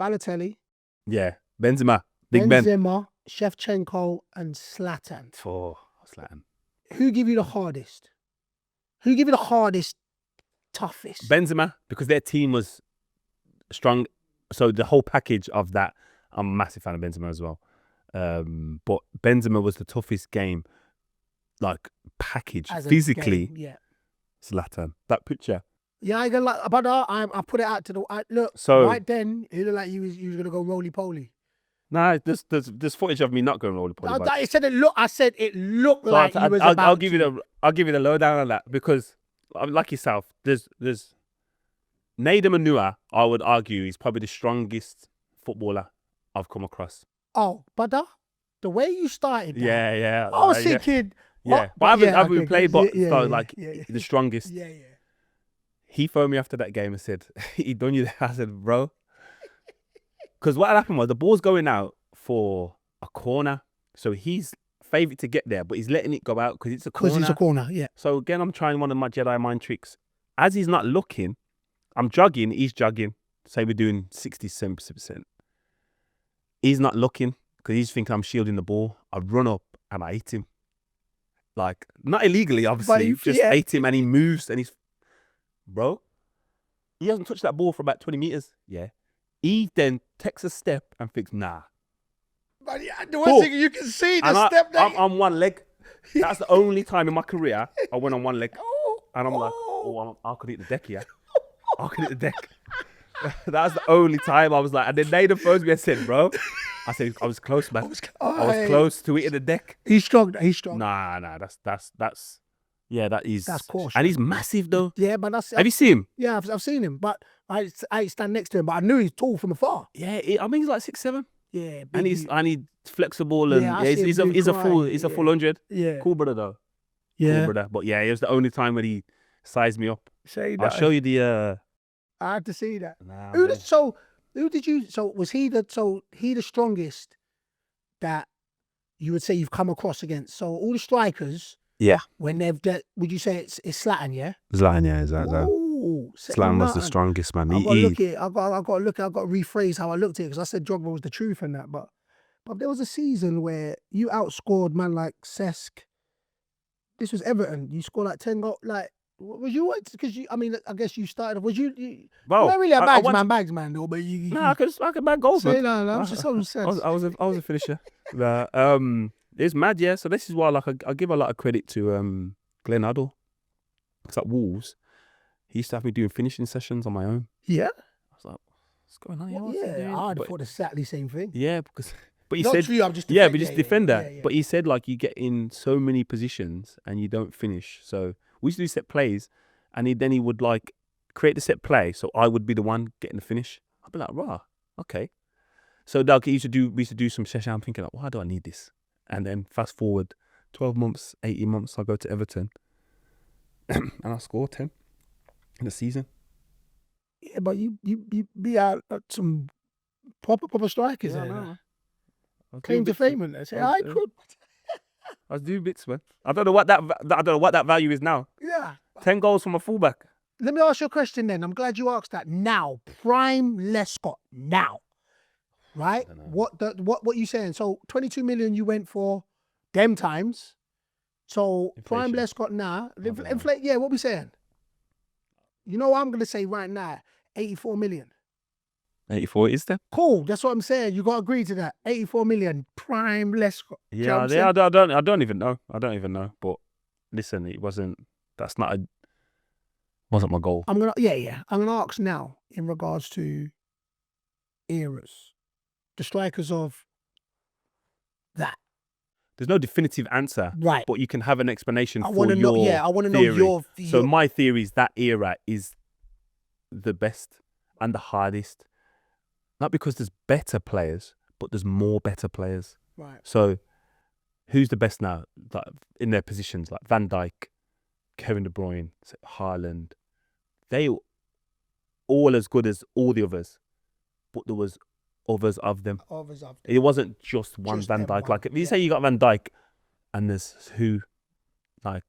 Balotelli.
Yeah, Benzema, Big Ben.
Benzema, Shevchenko, and Zlatan.
Oh, Zlatan.
Who give you the hardest? Toughest?
Benzema, because their team was strong. So the whole package of that, I'm a massive fan of Benzema as well. But Benzema was the toughest game, like, package physically. Zlatan, that picture.
Yeah, I gonna like, but I put it out to the look.
So
right then, it looked like you was gonna go roly poly.
Nah, there's footage of me not going roly poly.
I said it looked like you was about.
I'll give you the lowdown on that, because, like yourself, there's Nader Manua, I would argue, is probably the strongest footballer I've come across.
Oh, but the way you started.
Yeah.
I was thinking.
Yeah, but I haven't played, but the strongest.
Yeah.
He phoned me after that game and said, he done you that. I said, bro. Because what happened was the ball's going out for a corner. So he's favourite to get there, but he's letting it go out because it's a corner.
Because it's a corner, yeah.
So again, I'm trying one of my Jedi mind tricks. As he's not looking, I'm jogging, he's jogging. Say we're doing 60, 70%. He's not looking because he's thinking I'm shielding the ball. I run up and I hit him. Like, not illegally, obviously. Just hit him and he moves and he's... Bro, he hasn't touched that ball for about 20 metres. Yeah. He then takes a step and thinks, nah.
But the one thing you can see the step there.
I'm on one leg. That's the only time in my career I went on one leg. And I'm like, I could hit the deck here. I could hit the deck. That's the only time I was like, and then Nathan phones me and said, bro, I said, I was close, man. I was close to hitting the deck.
He's strong.
Nah, that's yeah, that is.
That's caution.
And he's massive though.
Yeah, but that's...
Have you seen him?
Yeah, I've seen him, but I stand next to him, but I knew he's tall from afar.
Yeah, I mean, he's like 6'7".
Yeah.
And he's flexible and he's a full 100.
Yeah.
Cool brother though.
Yeah.
Cool brother. But yeah, it was the only time when he sized me up.
I'll
show you the
I had to see that.
Nah,
was he the strongest that you would say you've come across against? So all the strikers,
yeah,
when would you say it's Zlatan, yeah?
Zlatan, yeah, Zlatan. Zlatan was the strongest, man.
I got to rephrase how I looked at it because I said Drogba was the truth and that, but there was a season where you outscored man like Cesc. This was Everton. You scored like 10 goals. Like, was you? Because I mean, I guess you started. Was you?
Bro,
not really a bags man though, but you.
Nah, I could bag goals, man.
No, I'm just on sense.
I was a finisher. It's mad, yeah. So this is why, like, I give a lot of credit to Glenn Hoddle. It's like Wolves. He used to have me doing finishing sessions on my own.
Yeah.
I was like, what's going on here?
Yeah, I'd have thought exactly the same thing.
Yeah, but he
not
said,
true, I'm just
defender.
Yeah.
But he said, like, you get in so many positions and you don't finish. So we used to do set plays, and he would like create the set play, so I would be the one getting the finish. I'd be like, rah, okay. So like we used to do some session. I'm thinking, like, why do I need this? And then fast forward 12 months, 18 months, I go to Everton and I score 10 in a season.
Yeah, but you be out at some proper strikers there. Claim to fame and that. Say, I could.
I was doing bits, man. I don't know what that value is now.
Yeah.
10 goals from a fullback.
Let me ask you a question then. I'm glad you asked that. Now, prime Lescott now. Right? What you saying? So 22 million you went for them times. So inflation. Prime Lescott now. Yeah, what we saying? You know what I'm gonna say right now? 84 million.
84 is there?
Cool, that's what I'm saying. You got to agree to that. 84 million, prime Lescott.
Yeah, I don't even know. But listen, wasn't my goal.
I'm gonna ask now in regards to eras, the strikers of that.
There's no definitive answer,
right?
But you can have an explanation
I
for
want to
your
know. Yeah, I want to know your.
So my theory is that era is the best and the hardest. Not because there's better players, but there's more better players.
Right.
So, who's the best now? Like, in their positions, like Van Dijk, Kevin De Bruyne, Haaland. They all as good as all the others, but there was others of them. It wasn't just one Van Dijk. Like, if you say you got Van Dijk, and there's who, like,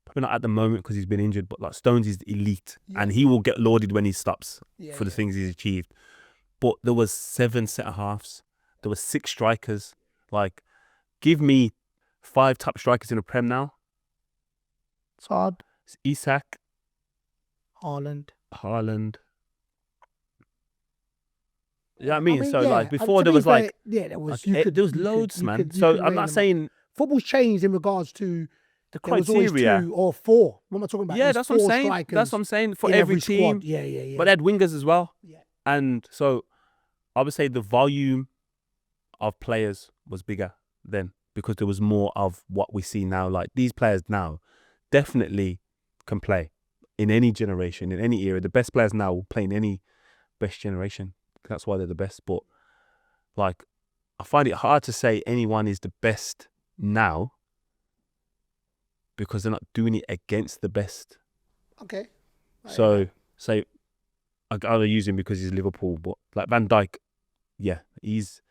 probably not at the moment because he's been injured, but like Stones is elite, and he will get lauded when he stops for the things he's achieved. But there was 7 centre-halves. There was 6 strikers. Like, give me 5 top strikers in the Prem now.
It's hard.
It's Isak.
Haaland.
You know what I mean? So, like, before there was like...
Yeah, there was...
there was loads, man. So, I'm not saying...
Football's changed in regards to...
The criteria.
There was always 2 or 4. What am I talking about?
Yeah, that's what I'm saying. That's what I'm saying. For every team.
Yeah.
But they had wingers as well.
Yeah.
And so, I would say the volume of players was bigger then because there was more of what we see now. Like, these players now definitely can play in any generation, in any era. The best players now will play in any best generation. That's why they're the best. But, like, I find it hard to say anyone is the best now because they're not doing it against the best.
Okay.
So, say... I gotta use him because he's Liverpool, but like Van Dijk, yeah, he's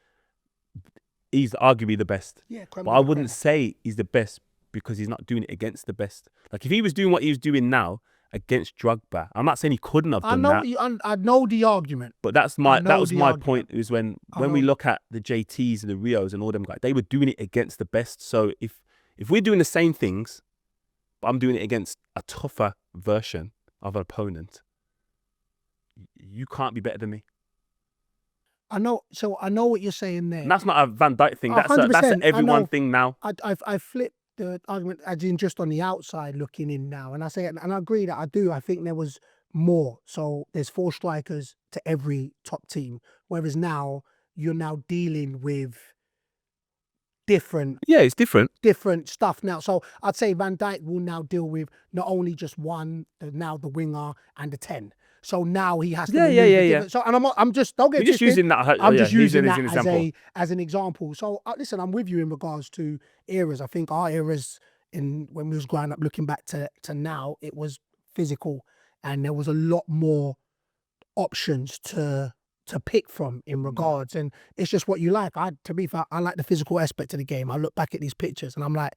he's arguably the best.
Yeah,
but I wouldn't say he's the best because he's not doing it against the best. Like if he was doing what he was doing now against Drogba, I'm not saying he couldn't have done that.
I know the argument.
But that was my point. Is when we look at the JTs and the Rios and all them guys, they were doing it against the best. So if we're doing the same things, but I'm doing it against a tougher version of an opponent, you can't be better than me.
I know. So I know what you're saying there.
And that's not a Van Dijk thing. That's an everyone thing now.
I flipped the argument as in just on the outside looking in now, and I say, and I agree that I do. I think there was more. So there's 4 strikers to every top team, whereas now you're now dealing with different.
Yeah, it's different.
Different stuff now. So I'd say Van Dijk will now deal with not only just one, now the winger and the 10. So now he has to.
Yeah.
So and I'm just don't get.
We're just using that.
I'm just using that as an example. So listen, I'm with you in regards to eras. I think our eras when we was growing up, looking back to now, it was physical, and there was a lot more options to pick from in regards, and it's just what you like. To be fair, I like the physical aspect of the game. I look back at these pictures and I'm like,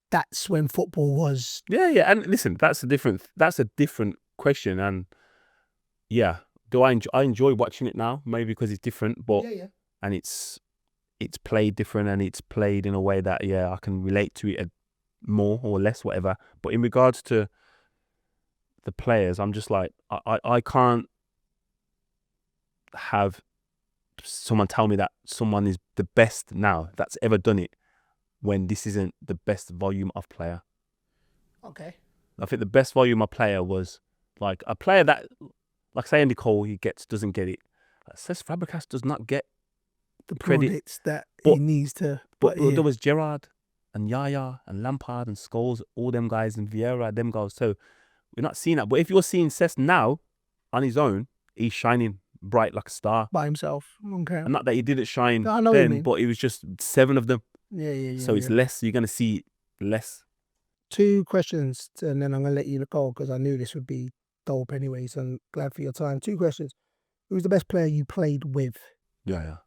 that's when football was.
Yeah. And listen, that's a different question. And yeah, do I enjoy watching it now? Maybe because it's different, but and it's played different, and it's played in a way that I can relate to it more or less, whatever. But in regards to the players, I'm just like, I can't have someone tell me that someone is the best now that's ever done it when this isn't the best volume of player.
Okay.
I think the best volume of player was like a player that, like say Andy Cole, doesn't get it. Cesc Fabregas does not get
the
credit
plaudits that he needs to.
But there was Gerrard and Yaya and Lampard and Scholes, all them guys, and Vieira, them guys. So we're not seeing that. But if you're seeing Cesc now on his own, he's shining bright like a star
by himself. Okay.
And not that he didn't shine
then,
but it was just 7 of them.
Yeah.
So it's less. You're gonna see less.
2 questions, and then I'm gonna let you go because I knew this would be dope anyway. So I'm glad for your time. 2 questions. Who's the best player you played with?
Yeah.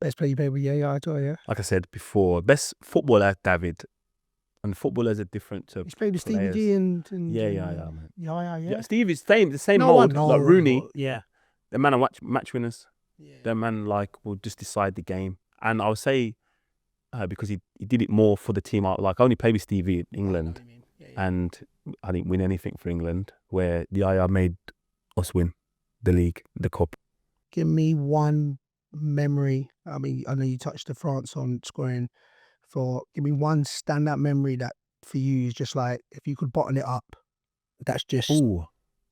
Best player you played with? Yeah.
Like I said before, best footballer, David. And footballers are different to.
He's played with
players.
Stevie G and
man.
Yeah.
Steve is the same mold. Like Rooney.
Yeah.
The man are match winners.
Yeah.
The man will just decide the game. And I'll say because he did it more for the team. I only played with Stevie in England, and I didn't win anything for England. Where the Yaya made us win the league, the cup.
Give me one memory. I mean, I know you touched the France on scoring. Give me one standout memory that for you is just like, if you could bottle it up, that's just.
Ooh.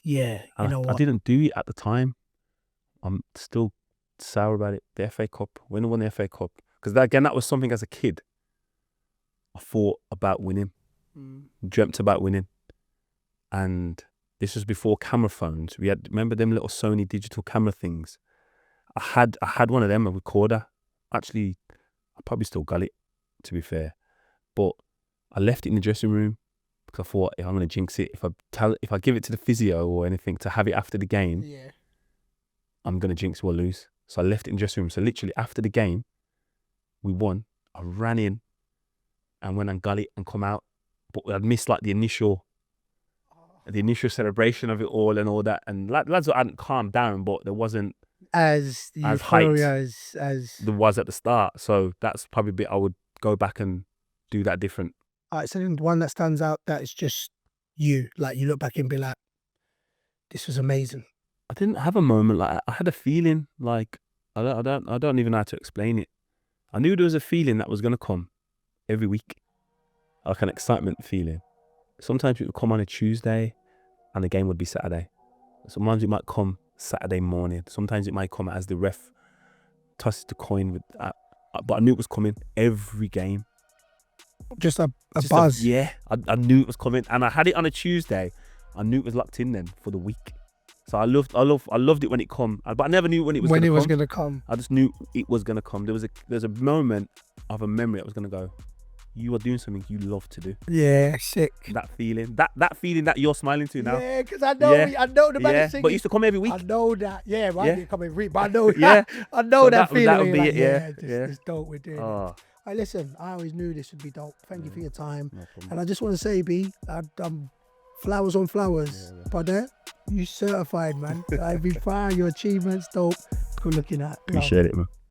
Yeah. You know what?
I didn't do it at the time. I'm still sour about it. The FA Cup, when I won the FA Cup, because that was something as a kid I thought about winning, dreamt about winning, and this was before camera phones. We had, remember them little Sony digital camera things. I had one of them, a recorder. Actually, I probably still got it, to be fair, but I left it in the dressing room because I thought, I'm gonna jinx it if I give it to the physio or anything to have it after the game.
Yeah.
I'm going to jinx or lose. So I left it in the dressing room. So literally after the game, we won. I ran in and went and got it and come out. But I'd missed like the initial celebration of it all and all that. And lads hadn't calmed down, but there wasn't
as
hyped
as
there was at the start. So that's probably a bit I would go back and do that different.
All right, so then one that stands out that is just you. Like you look back and be like, this was amazing.
I didn't have a moment like I had a feeling like I don't even know how to explain it. I knew there was a feeling that was gonna come every week, like an excitement feeling. Sometimes it would come on a Tuesday, and the game would be Saturday. Sometimes it might come Saturday morning. Sometimes it might come as the ref tosses the coin with. But I knew it was coming every game.
Just a buzz.
I knew it was coming, and I had it on a Tuesday. I knew it was locked in then for the week. So I loved it when it come, but I never knew when it was
going to come.
I just knew it was going to come. There's a moment of a memory that was going to go, you are doing something you love to do.
Yeah, sick.
That feeling that you're smiling to now.
Yeah, because I know, I know the man is singing.
But it used to come every week.
I know that. Yeah, right. Yeah. Come every week, but I know.
Yeah.
I know
So
that feeling.
that would be
like,
it. Yeah.
It's dope. We're doing it. All right, listen, I always knew this would be dope. Thank you for your time.
No problem.
And I just want to say, B, I'm flowers on flowers. But you certified, man. I've been proud of your achievements, dope. Good looking at.
Appreciate it, man.